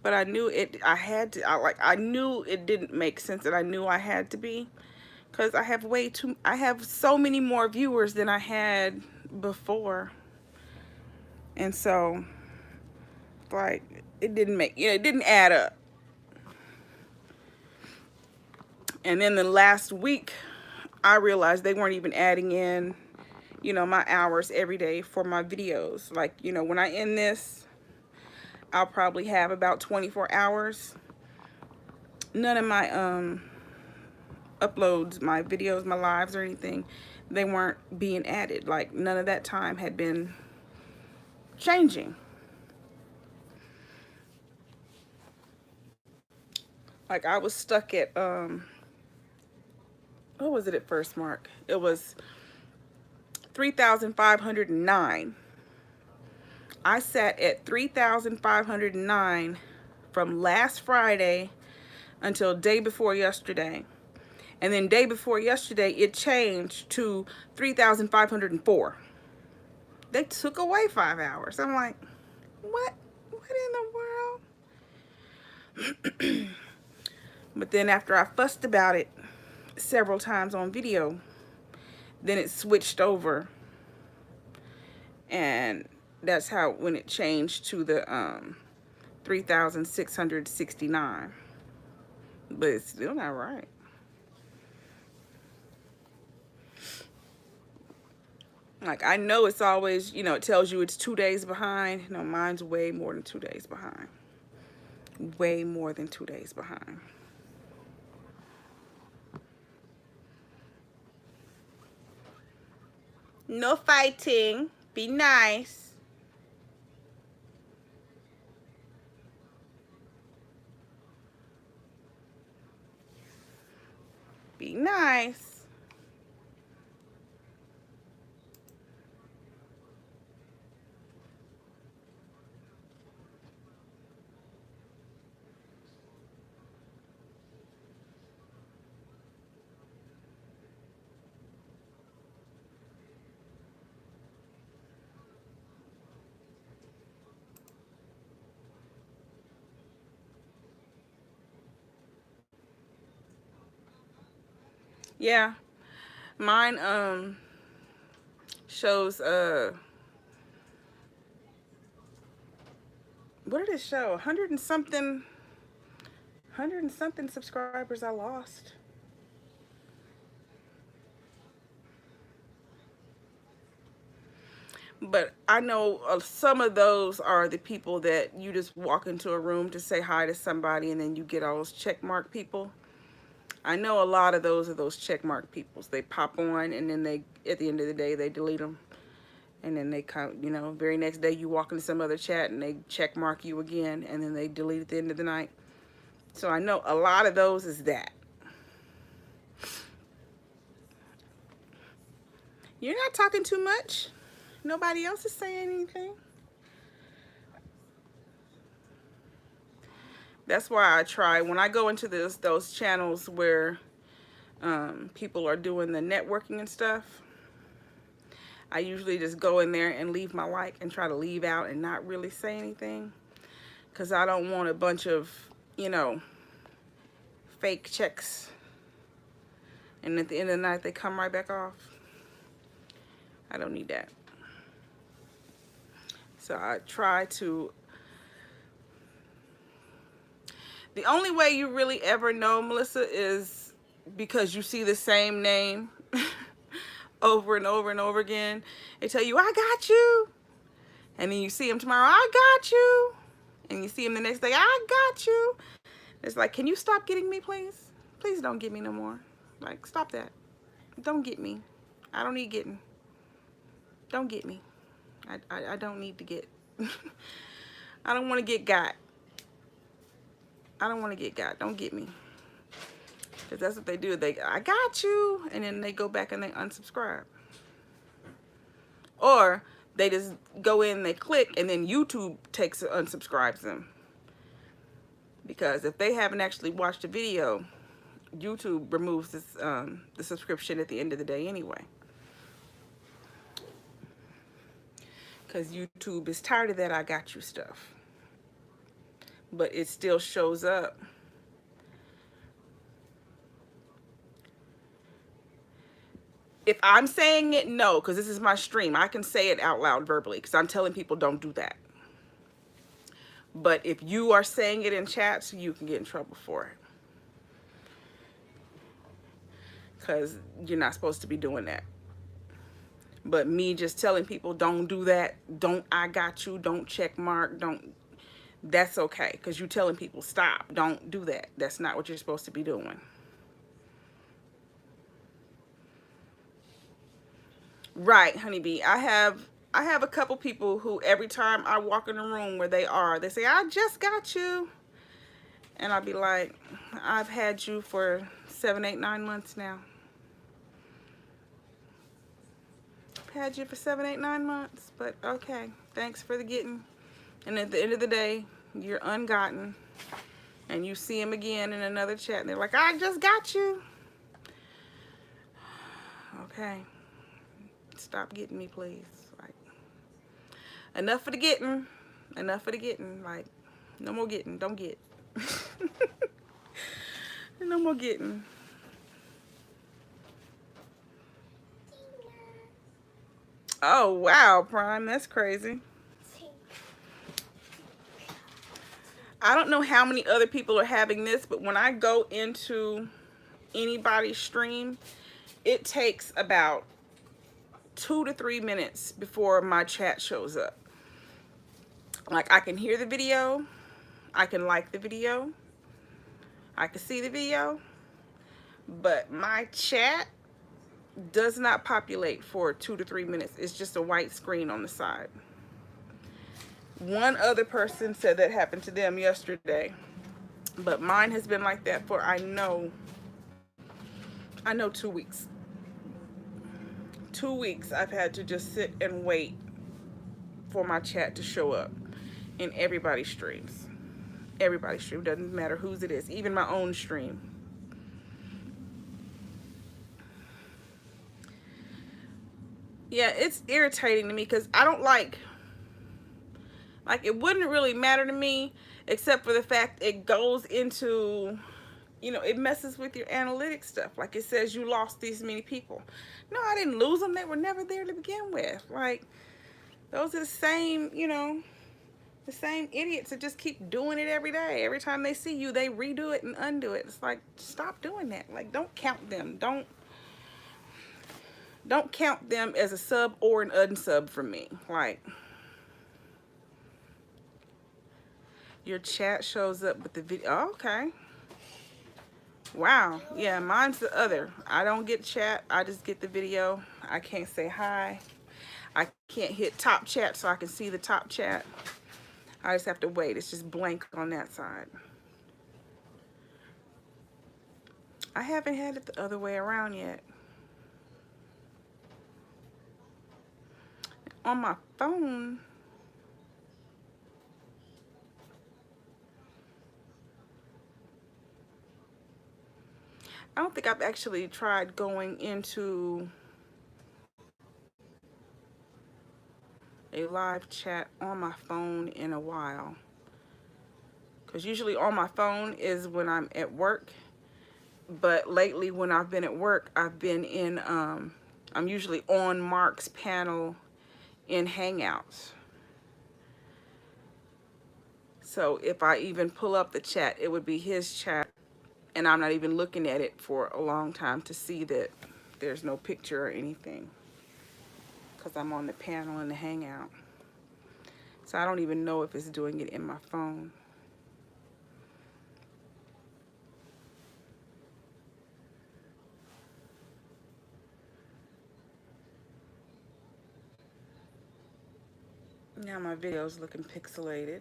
But I knew it, I had to, I knew it didn't make sense, and I knew I had to be, because I have so many more viewers than I had before. And so, like, it didn't make, it didn't add up. And then the last week, I realized they weren't even adding in, my hours every day for my videos. Like, when I end this, I'll probably have about 24 hours. None of my uploads, my videos, my lives or anything, they weren't being added. Like, none of that time had been changing. Like, I was stuck at what was it at first, Mark? It was 3,509. I sat at 3,509 from last Friday until day before yesterday. And then day before yesterday, it changed to 3,504. They took away 5 hours. I'm like, what? What in the world? But then after I fussed about it several times on video, then it switched over. And that's how, when it changed to the 3,669. But it's still not right. Like, I know it's always, it tells you it's 2 days behind. No, mine's way more than 2 days behind. Way more than 2 days behind. No fighting. Be nice. Be nice. Yeah. Mine shows what did it show? 100 and something subscribers I lost. But I know some of those are the people that you just walk into a room to say hi to somebody and then you get all those check mark people. I know a lot of those are those check mark peoples. They pop on and then they, at the end of the day, they delete them. And then they come, very next day you walk into some other chat and they check mark you again and then they delete at the end of the night. So I know a lot of those is that. You're not talking too much. Nobody else is saying anything. That's why I try, when I go into those channels where people are doing the networking and stuff, I usually just go in there and leave my like and try to leave out and not really say anything. Because I don't want a bunch of, fake checks. And at the end of the night, they come right back off. I don't need that. So I try to. The only way you really ever know, Melissa, is because you see the same name over and over and over again. They tell you, I got you. And then you see them tomorrow, I got you. And you see them the next day, I got you. It's like, can you stop getting me, please? Please don't get me no more. Like, stop that. Don't get me. I don't need getting. Don't get me. I don't need to get. I don't want to get got. I don't want to get got. Don't get me. Because that's what they do. I got you. And then they go back and they unsubscribe. Or they just go in, they click, and then YouTube unsubscribes them. Because if they haven't actually watched a video, YouTube removes this, the subscription at the end of the day anyway. Because YouTube is tired of that I got you stuff. But it still shows up. If I'm saying it, no, because this is my stream. I can say it out loud verbally because I'm telling people don't do that. But if you are saying it in chats, you can get in trouble for it. Because you're not supposed to be doing that. But me just telling people don't do that, don't I got you, don't check mark, don't, that's okay. Because you're telling people stop, don't do that. That's not what you're supposed to be doing. Right, honeybee. I have a couple people who every time I walk in the room where they are, they say, I just got you. And I'll be like, I've had you for 7, 8, 9 months now. I've had you for 7, 8, 9 months, but okay, thanks for the getting. And at the end of the day, you're ungotten. And you see him again in another chat, and they're like, I just got you. Okay. Stop getting me, please. Like, enough for the getting. Enough for the getting. Like, no more getting. Don't get. No more getting. Oh, wow, Prime. That's crazy. I don't know how many other people are having this, but when I go into anybody's stream, it takes about 2 to 3 minutes before my chat shows up. Like, I can hear the video, I can like the video, I can see the video, but my chat does not populate for 2 to 3 minutes. It's just a white screen on the side. One other person said that happened to them yesterday, but mine has been like that for I know 2 weeks. 2 weeks I've had to just sit and wait for my chat to show up in everybody's streams. Everybody's stream, doesn't matter whose it is, even my own stream. Yeah, it's irritating to me because I don't like it wouldn't really matter to me except for the fact it goes into, you know, it messes with your analytics stuff. Like, it says you lost these many people. No, I didn't lose them. They were never there to begin with. Like, those are the same, you know, the same idiots that just keep doing it every day. Every time they see you, they redo it and undo it. It's like, stop doing that. Like, don't count them. Don't count them as a sub or an unsub for me. Like, your chat shows up with the video. Oh, okay. Wow. Yeah, mine's the other. I don't get chat. I just get the video. I can't say hi. I can't hit top chat so I can see the top chat. I just have to wait. It's just blank on that side. I haven't had it the other way around yet. On my phone, I don't think I've actually tried going into a live chat on my phone in a while. Because usually on my phone is when I'm at work. But lately when I've been at work, I've been in, I'm usually on Mark's panel in Hangouts. So if I even pull up the chat, it would be his chat. And I'm not even looking at it for a long time to see that there's no picture or anything. Because I'm on the panel in the Hangout. So I don't even know if it's doing it in my phone. Now my video's looking pixelated.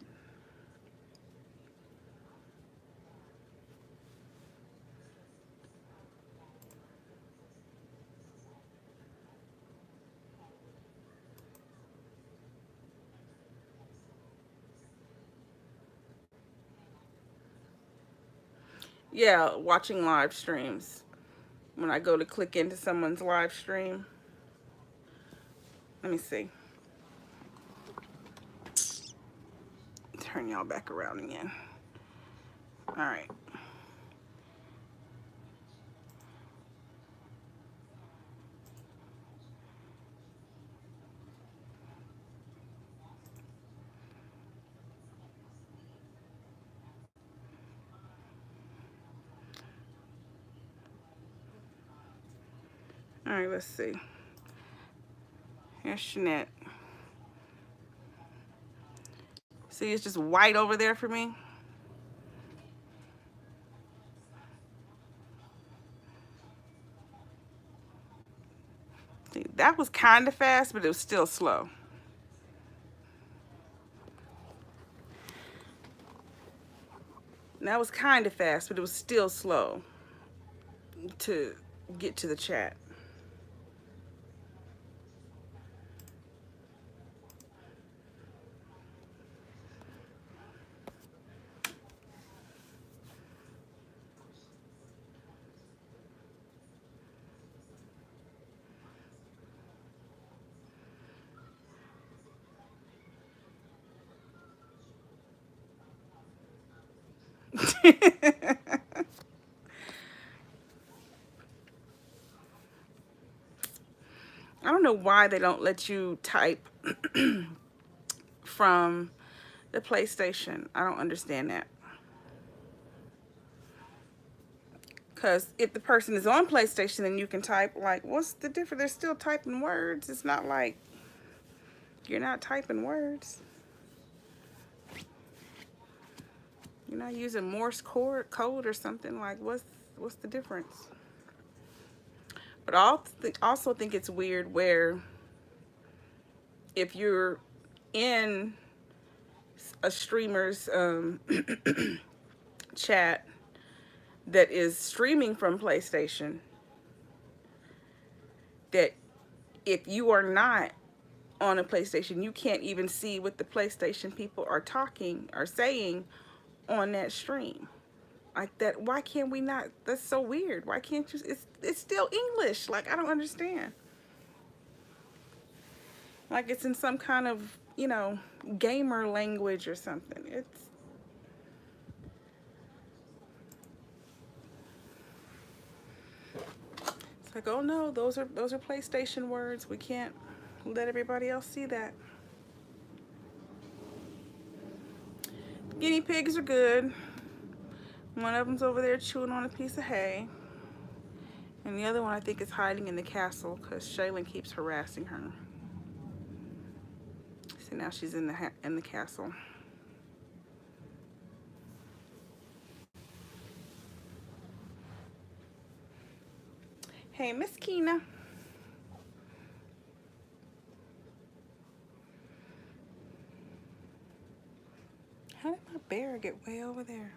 Yeah, watching live streams. When I go to click into someone's live stream. Let me see. Turn y'all back around again. All right. All right, let's see. Here's Shanette. See, it's just white over there for me. See, that was kind of fast, but it was still slow. That was kind of fast, but it was still slow to get to the chat. I don't know why they don't let you type from the PlayStation. I don't understand that. Because if the person is on PlayStation, then you can type. Like, what's the difference? They're still typing words. It's not like you're not typing words. You're not using Morse code or something. Like, what's the difference? But I also think it's weird where if you're in a streamer's chat that is streaming from PlayStation, that if you are not on a PlayStation, you can't even see what the PlayStation people are talking or saying on that stream. Like that, why can't we not? That's so weird. Why can't you? It's still English. Like, I don't understand. Like it's in some kind of, gamer language or something. It's like, oh no, those are PlayStation words. We can't let everybody else see that. Guinea pigs are good. One of them's over there chewing on a piece of hay. And the other one, I think, is hiding in the castle because Shaylin keeps harassing her. So now she's in the castle. Hey, Miss Keena. How did my bear get way over there?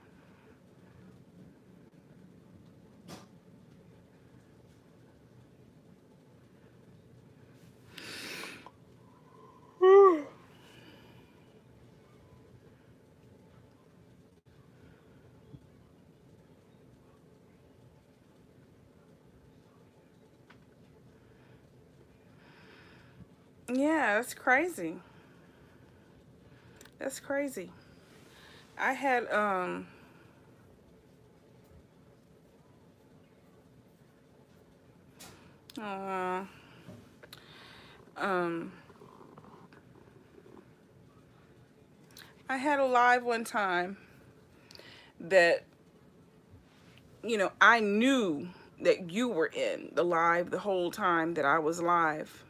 Yeah, that's crazy. That's crazy. I had uh, I had a live one time that, I knew that you were in the live the whole time that I was live.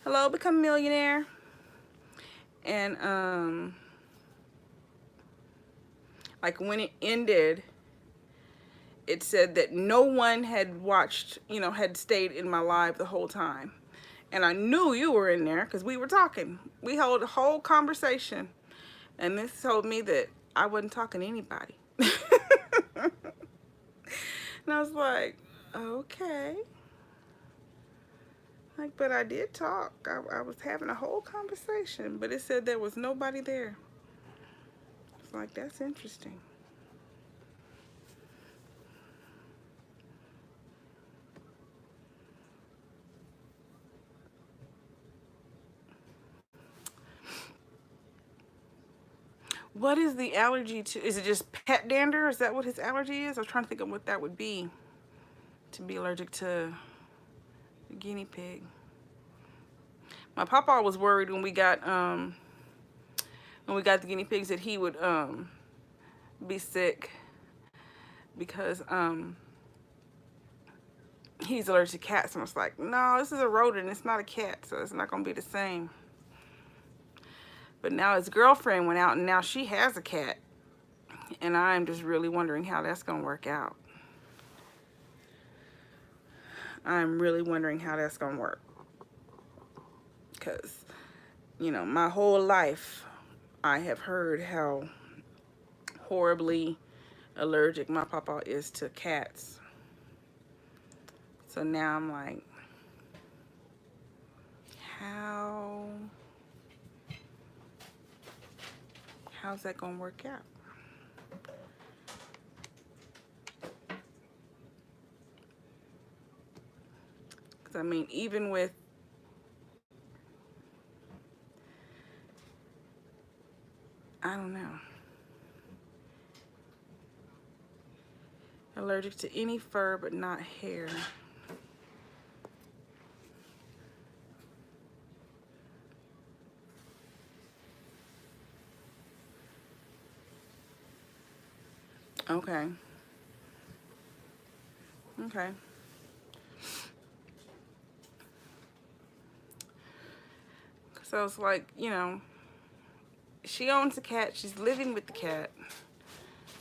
Hello, Become a Millionaire. And like when it ended, it said that no one had watched, had stayed in my live the whole time. And I knew you were in there because we were talking. We held a whole conversation. And this told me that I wasn't talking to anybody. And I was like, okay. Like, but I did talk. I was having a whole conversation, but it said there was nobody there. It's like, that's interesting. What is the allergy to? Is it just pet dander? Is that what his allergy is? I was trying to think of what that would be. To be allergic to the guinea pig. My papa was worried when we got the guinea pigs that he would be sick because he's allergic to cats. And I was like, no, this is a rodent. It's not a cat, so it's not gonna be the same. But now his girlfriend went out and now she has a cat. And I'm just really wondering how that's going to work out. I'm really wondering how that's going to work. Because, you know, my whole life I have heard how horribly allergic my papa is to cats. So now I'm like, how's that going to work out? I mean, even with I don't know, allergic to any fur but not hair. Okay. Okay. So it's like, you know, she owns a cat. She's living with the cat.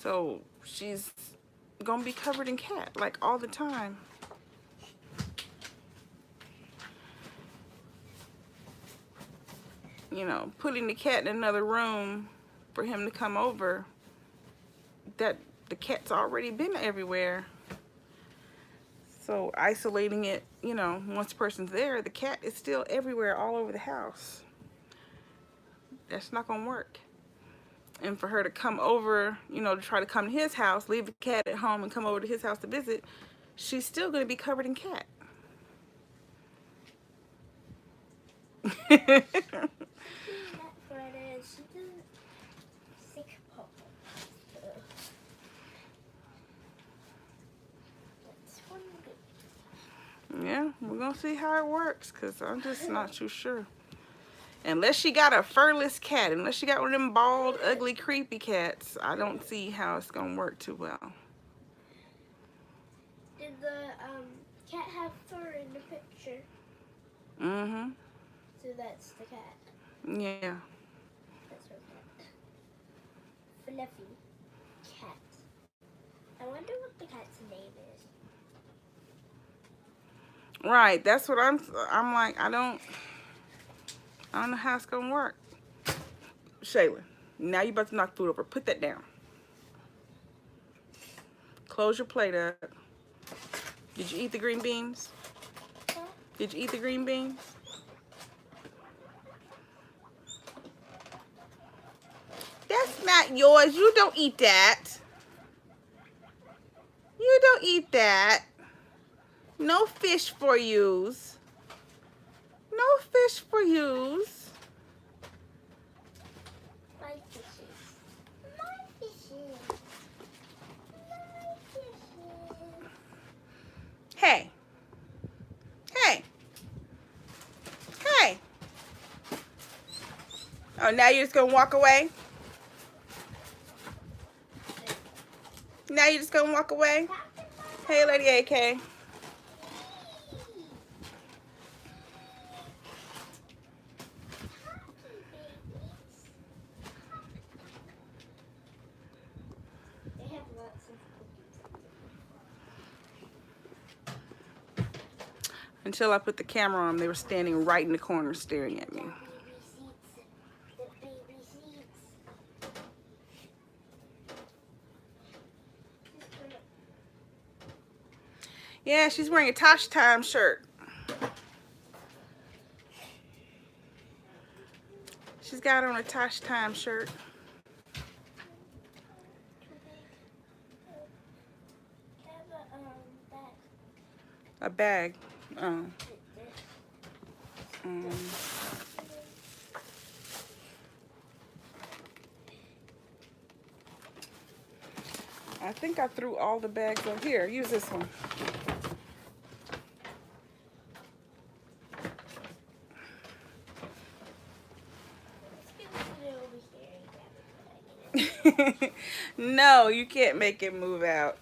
So she's gonna be covered in cat, like, all the time. You know, putting the cat in another room for him to come over, that the cat's already been everywhere. So isolating it, you know, once the person's there, the cat is still everywhere, all over the house. That's not gonna work. And for her to come over, you know, to try to come to his house, leave the cat at home and come over to his house to visit, she's still gonna be covered in cat. Yeah, we're gonna see how it works, because I'm just not too sure. Unless she got a furless cat, unless she got one of them bald, ugly, creepy cats, I don't see how it's gonna work too well. Did the cat have fur in the picture? Mm-hmm. So that's the cat. Yeah. That's her cat. Fluffy cat. I wonder what the cat's name is. Right, that's what I'm like, I don't know how it's gonna work. Shayla, now you about to knock food over. Put that down. Close your plate up. Did you eat the green beans? Huh? Did you eat the green beans? That's not yours. You don't eat that. You don't eat that. No fish for yous. No fish for yous. My fishes. My fishes. My fishes. Hey. Hey. Hey. Oh, now you're just gonna walk away? Now you're just gonna walk away? Hey, Lady AK. Until I put the camera on, they were standing right in the corner staring at me. Yeah, she's wearing a Tosh Time shirt. She's got on a Tosh Time shirt. A bag. Oh. I think I threw all the bags on here. Use this one. Let's give it over here and grab it. No, you can't make it move out.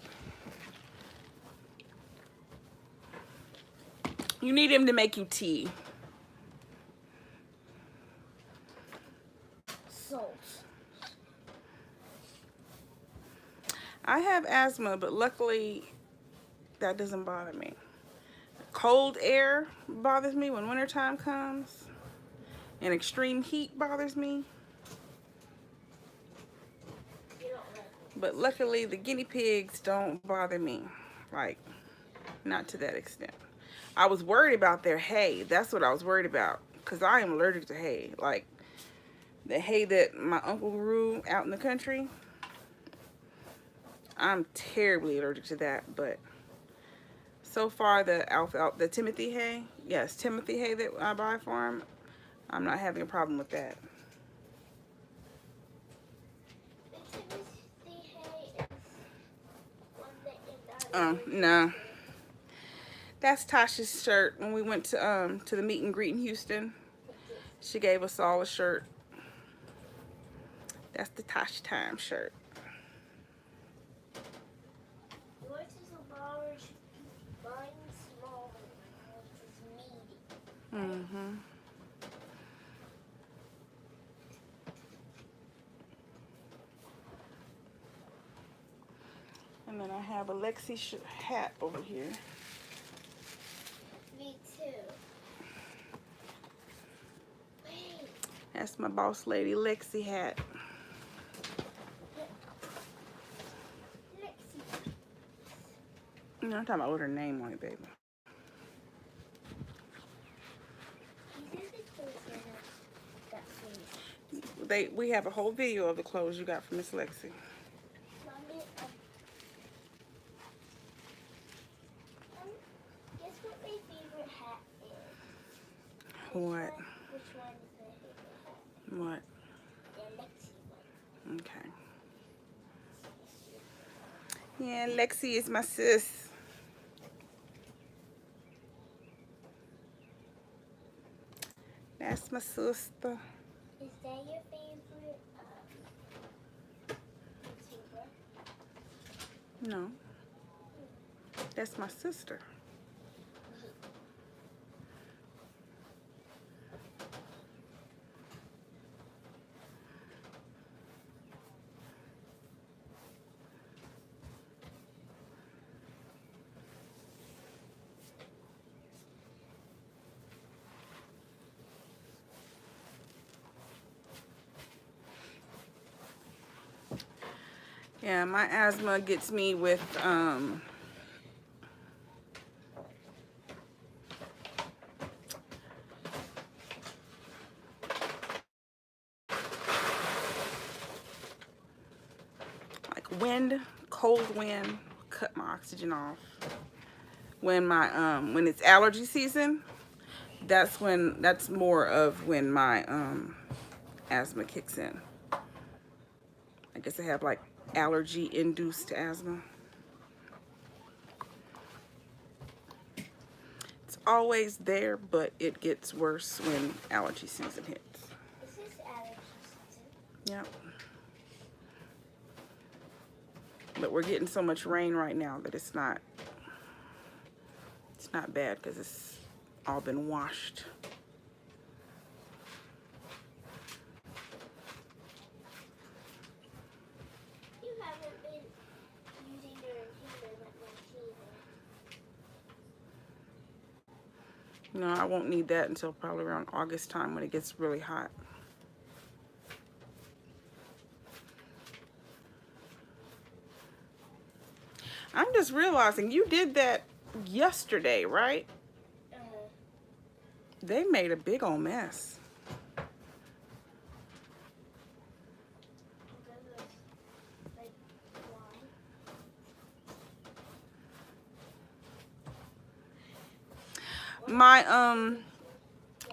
You need him to make you tea. Salt. I have asthma, but luckily that doesn't bother me. Cold air bothers me when wintertime comes, and extreme heat bothers me. You don't like But luckily the guinea pigs don't bother me. Like, not to that extent. I was worried about their hay. That's what I was worried about, because I am allergic to hay. Like, the hay that my uncle grew out in the country, I'm terribly allergic to that. But so far, the Timothy hay, yes, Timothy hay that I buy for him, I'm not having a problem with that. the Timothy hay is one that in the No. That's Tasha's shirt when we went to the meet and greet in Houston. She gave us all a shirt. That's the Tasha Time shirt. Yours is a large, mine's small, and yours is medium. Mm-hmm. And then I have a Lexi hat over here. Me too. Wait. That's my boss lady Lexi hat. Lexi. No, I'm talking about with her name on it, baby. These are the clothes that I got for you. We have a whole video of the clothes you got from Miss Lexi. Mommy, guess what my favorite hat is? What? Which one is my favorite hat? What? The Lexi one. Okay. Yeah, Lexi is my sis. That's my sister. Is that your favorite YouTuber? No. That's my sister. Yeah, my asthma gets me with like wind, cold wind, cut my oxygen off. When it's allergy season, that's more of when my asthma kicks in. I guess I have like allergy induced asthma. It's always there, but it gets worse when allergy season hits. This is allergy season. Yep. But we're getting so much rain right now that it's not bad because it's all been washed. You haven't been using your inhaler that much either. No, I won't need that until probably around August time when it gets really hot. I'm just realizing you did that yesterday, right? They made a big old mess. Like, why?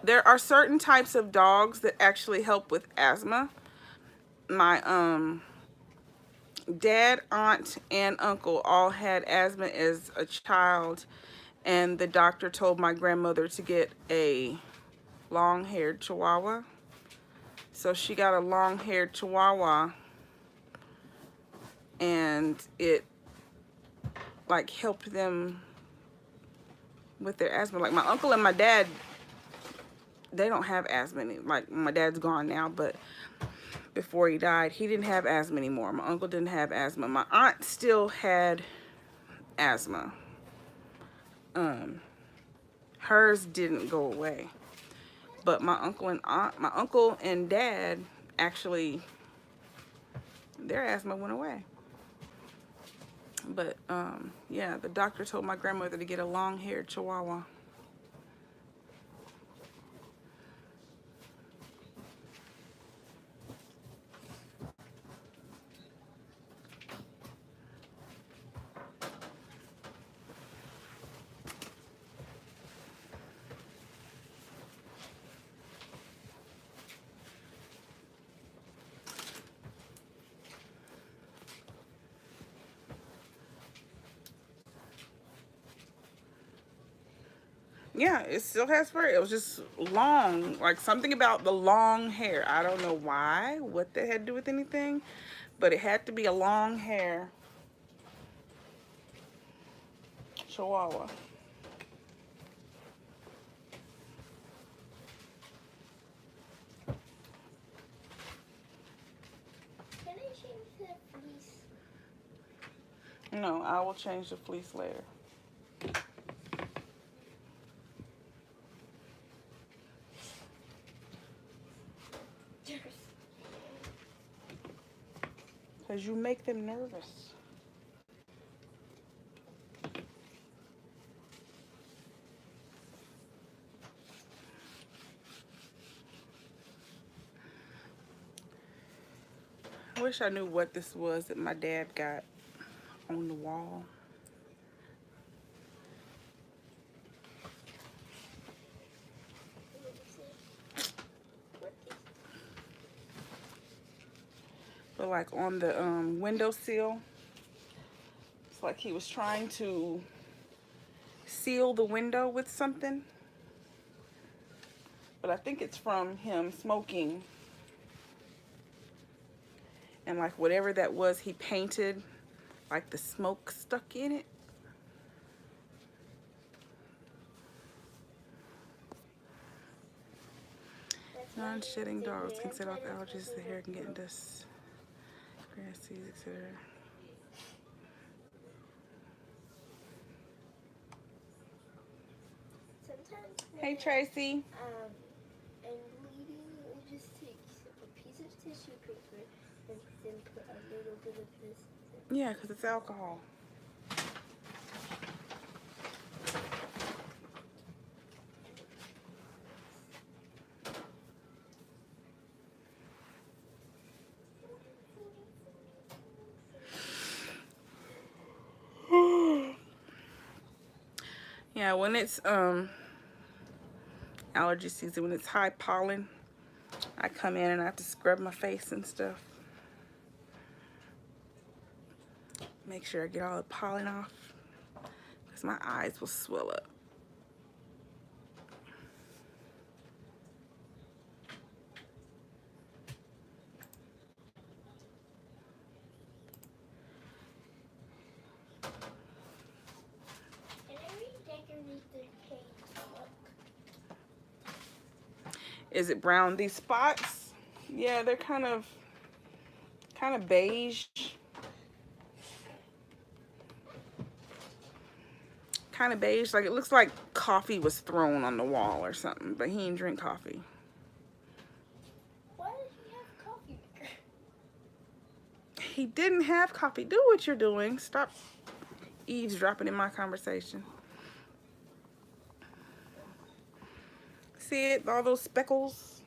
There are certain types of dogs that actually help with asthma. My dad, aunt, and uncle all had asthma as a child, and the doctor told my grandmother to get a long-haired Chihuahua. So she got a long-haired Chihuahua, and it like helped them with their asthma. Like my uncle and my dad, they don't have asthma like my dad's gone now, but before he died, he didn't have asthma anymore. My uncle didn't have asthma. My aunt still had asthma. Hers didn't go away, but my uncle and dad actually, their asthma went away. But yeah, the doctor told my grandmother to get a long-haired Chihuahua. Yeah, it still has fur. It was just long, like something about the long hair. I don't know why, what that had to do with anything, but it had to be a long hair Chihuahua. Can I change the fleece? No, I will change the fleece later. Because you make them nervous. I wish I knew what this was that my dad got on the wall. But like on the windowsill, it's like he was trying to seal the window with something. But I think it's from him smoking. And like whatever that was, he painted like the smoke stuck in it. Non-shedding dogs can set off allergies. The hair can get into grass seeds, etc. Sometimes Hey Tracy. and bleeding, we just take a piece of tissue paper and then put a little bit of this. Yeah, because it's alcohol. Yeah, when it's allergy season, when it's high pollen, I come in and I have to scrub my face and stuff. Make sure I get all the pollen off because my eyes will swell up. And I redecorate the page. Look. Is it brown? These spots, yeah, they're kind of beige. Kind of beige, like it looks like coffee was thrown on the wall or something, but he didn't drink coffee. Why did he have coffee maker? He didn't have coffee. Do what you're doing. Stop eavesdropping in my conversation. See it? All those speckles?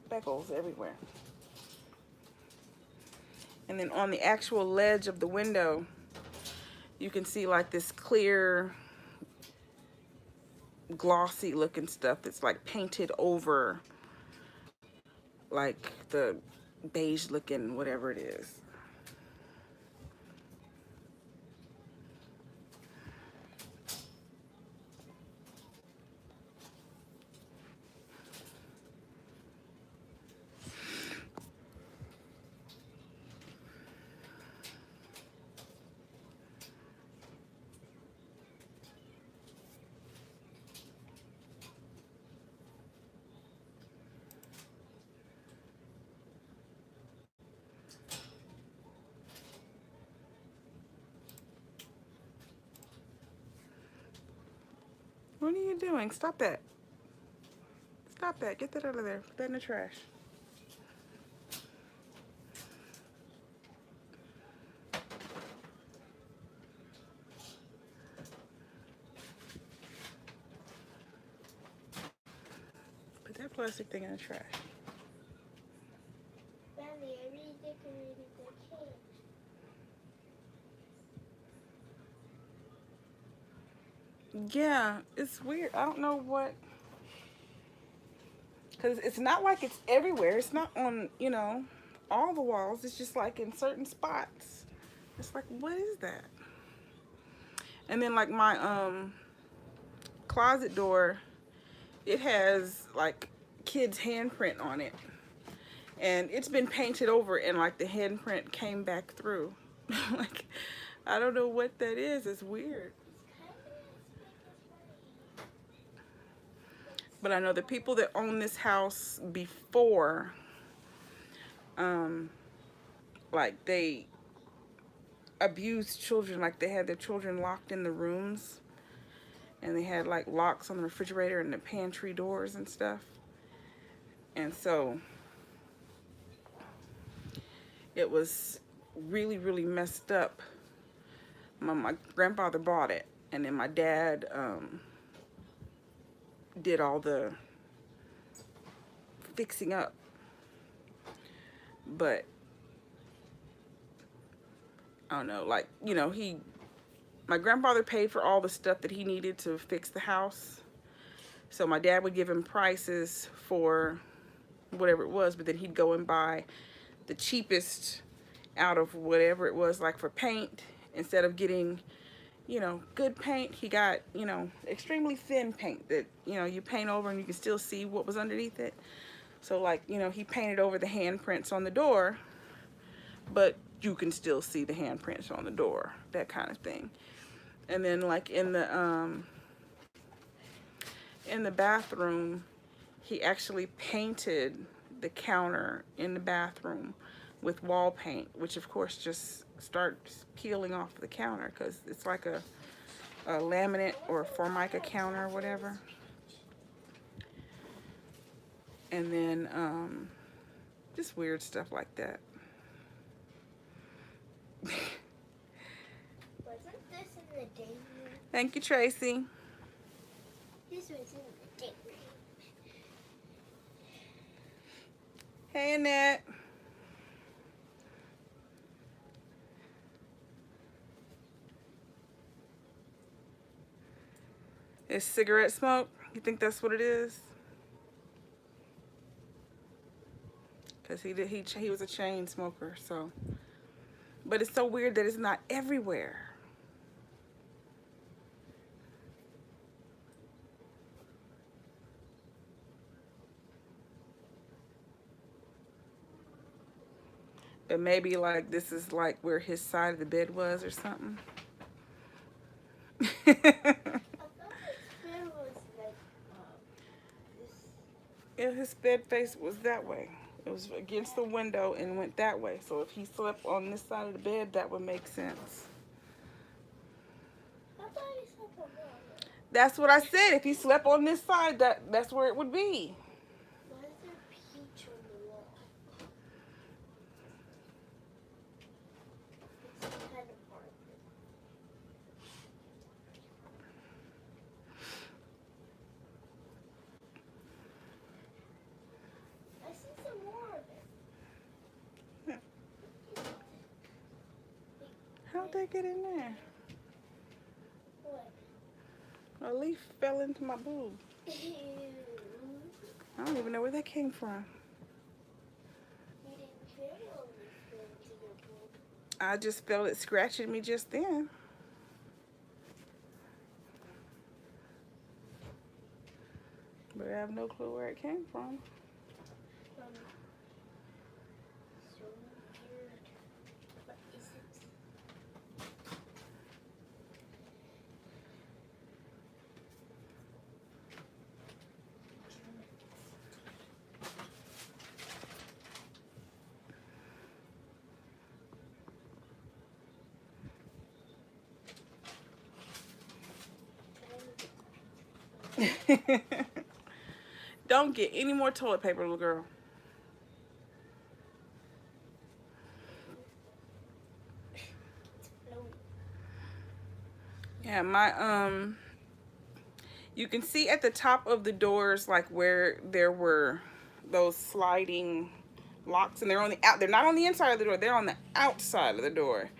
Speckles everywhere. And then on the actual ledge of the window, you can see like this clear, glossy looking stuff that's like painted over like the beige looking whatever it is. What are you doing? Stop that. Stop that. Get that out of there. Put that in the trash. Put that plastic thing in the trash. Daddy, I redecorated the cake. Yeah, it's weird. I don't know what. Because it's not like it's everywhere. It's not on, you know, all the walls. It's just like in certain spots. It's like, what is that? And then like my closet door, it has like kids' handprint on it. And it's been painted over and like the handprint came back through. Like, I don't know what that is. It's weird. But I know the people that own this house before, like they abused children. Like they had their children locked in the rooms, and they had like locks on the refrigerator and the pantry doors and stuff. And so it was really, really messed up. My grandfather bought it, and then my dad did all the fixing up. But I don't know, like, you know, my grandfather paid for all the stuff that he needed to fix the house. So my dad would give him prices for whatever it was, but then he'd go and buy the cheapest out of whatever it was, like for paint. Instead of getting, you know, good paint, he got, you know, extremely thin paint that, you know, you paint over and you can still see what was underneath it. So like, you know, he painted over the handprints on the door, but you can still see the handprints on the door, that kind of thing. And then like in the bathroom, he actually painted the counter in the bathroom with wall paint, which of course just starts peeling off the counter because it's like a laminate or a formica counter or whatever. And then just weird stuff like that. Wasn't this in the day room? Thank you, Tracy. This was in the day room. Hey, Annette. Is cigarette smoke? You think that's what it is? Because he was a chain smoker, so. But it's so weird that it's not everywhere. But maybe like this is like where his side of the bed was or something. I thought his bed was like this. Yeah, his bed face was that way. It was against the window and went that way. So if he slept on this side of the bed, that would make sense. I thought he slept on that. That's what I said. If he slept on this side, that's where it would be. Why is there peach on the wall? It's kind of hard. I see some more of it. How'd they get in there? What? A leaf fell into my boob. Ew. I don't even know where that came from. You didn't feel I just felt it scratching me just then. But I have no clue where it came from. So weird. What is it? Don't get any more toilet paper, little girl. Yeah, you can see at the top of the doors, like where there were those sliding locks, and they're not on the inside of the door, they're on the outside of the door.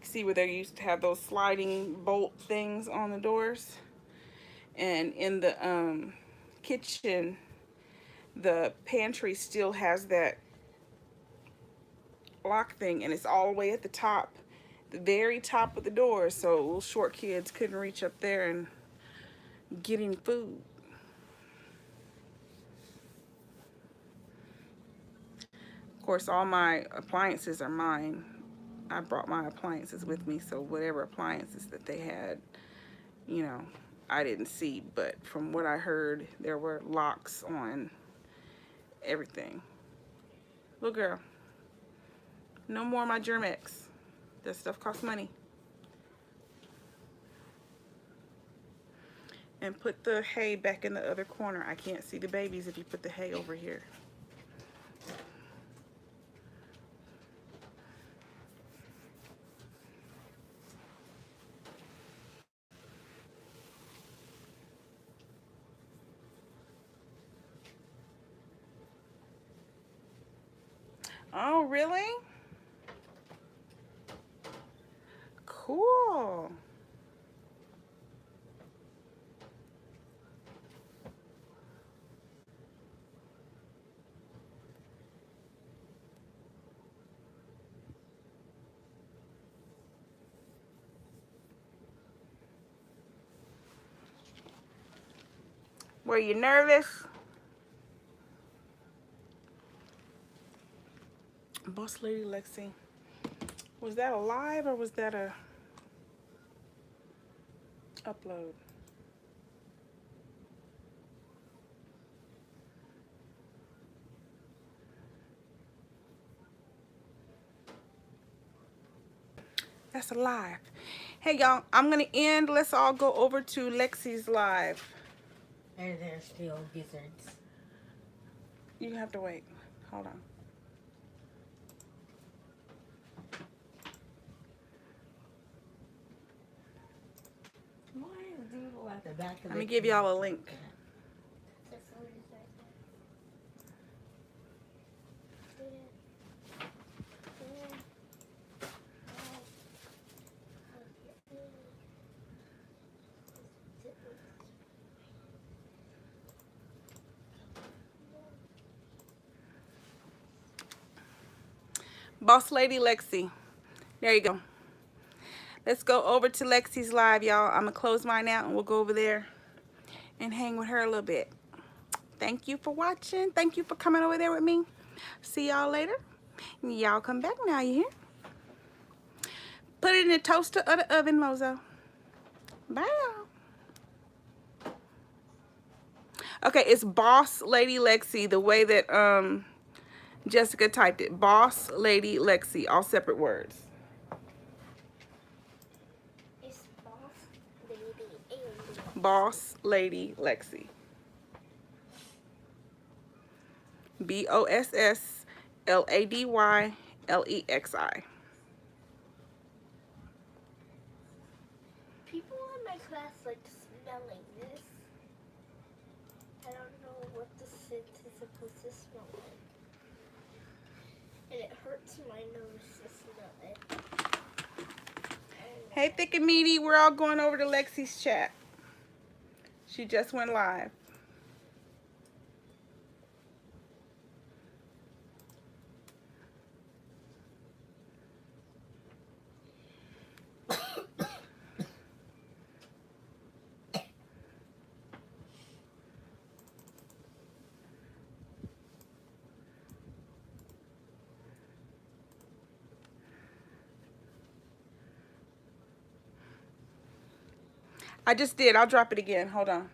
See where they used to have those sliding bolt things on the doors? And in the kitchen, the pantry still has that lock thing, and it's all the way at the top, the very top of the door, so little short kids couldn't reach up there and get any food. Of course, all my appliances are mine. I brought my appliances with me, so whatever appliances that they had, you know, I didn't see, but from what I heard, there were locks on everything. Little girl, no more of my Germ-X. That stuff costs money. And put the hay back in the other corner. I can't see the babies if you put the hay over here. Oh, really? Cool. Were you nervous? Boss Lady Lexi. Was that a live or was that a upload? That's a live. Hey y'all, I'm gonna end. Let's all go over to Lexi's live. And they're still gizzards. You have to wait. Hold on. Why is Doodle at the back of Let me the give y'all a key? link. The food is right Boss Lady Lexi. There you go. Let's go over to Lexi's live, y'all. I'm gonna close mine out and we'll go over there and hang with her a little bit. Thank you for watching. Thank you for coming over there with me. See y'all later. Y'all come back now, you hear? Put it in the toaster or the oven, Mozo. Bye, y'all. Okay, it's Boss Lady Lexi, the way that Jessica typed it. Boss Lady Lexi, all separate words. It's boss lady and Boss Lady Lexi. BOSSLADYLEXI. people in my class like smelling this. I don't know what the scent is supposed to smell like. And it hurts my nose to smell it. Hey, Thick and Meaty, we're all going over to Lexi's chat. She just went live. I just did. I'll drop it again. Hold on.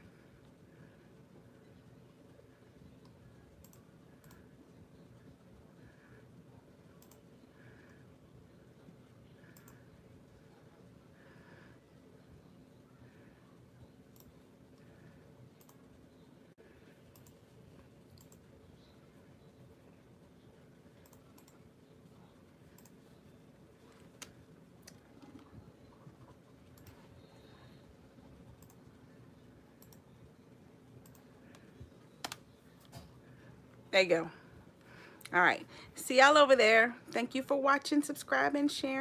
There you go. All right. See y'all over there. Thank you for watching, subscribing, sharing.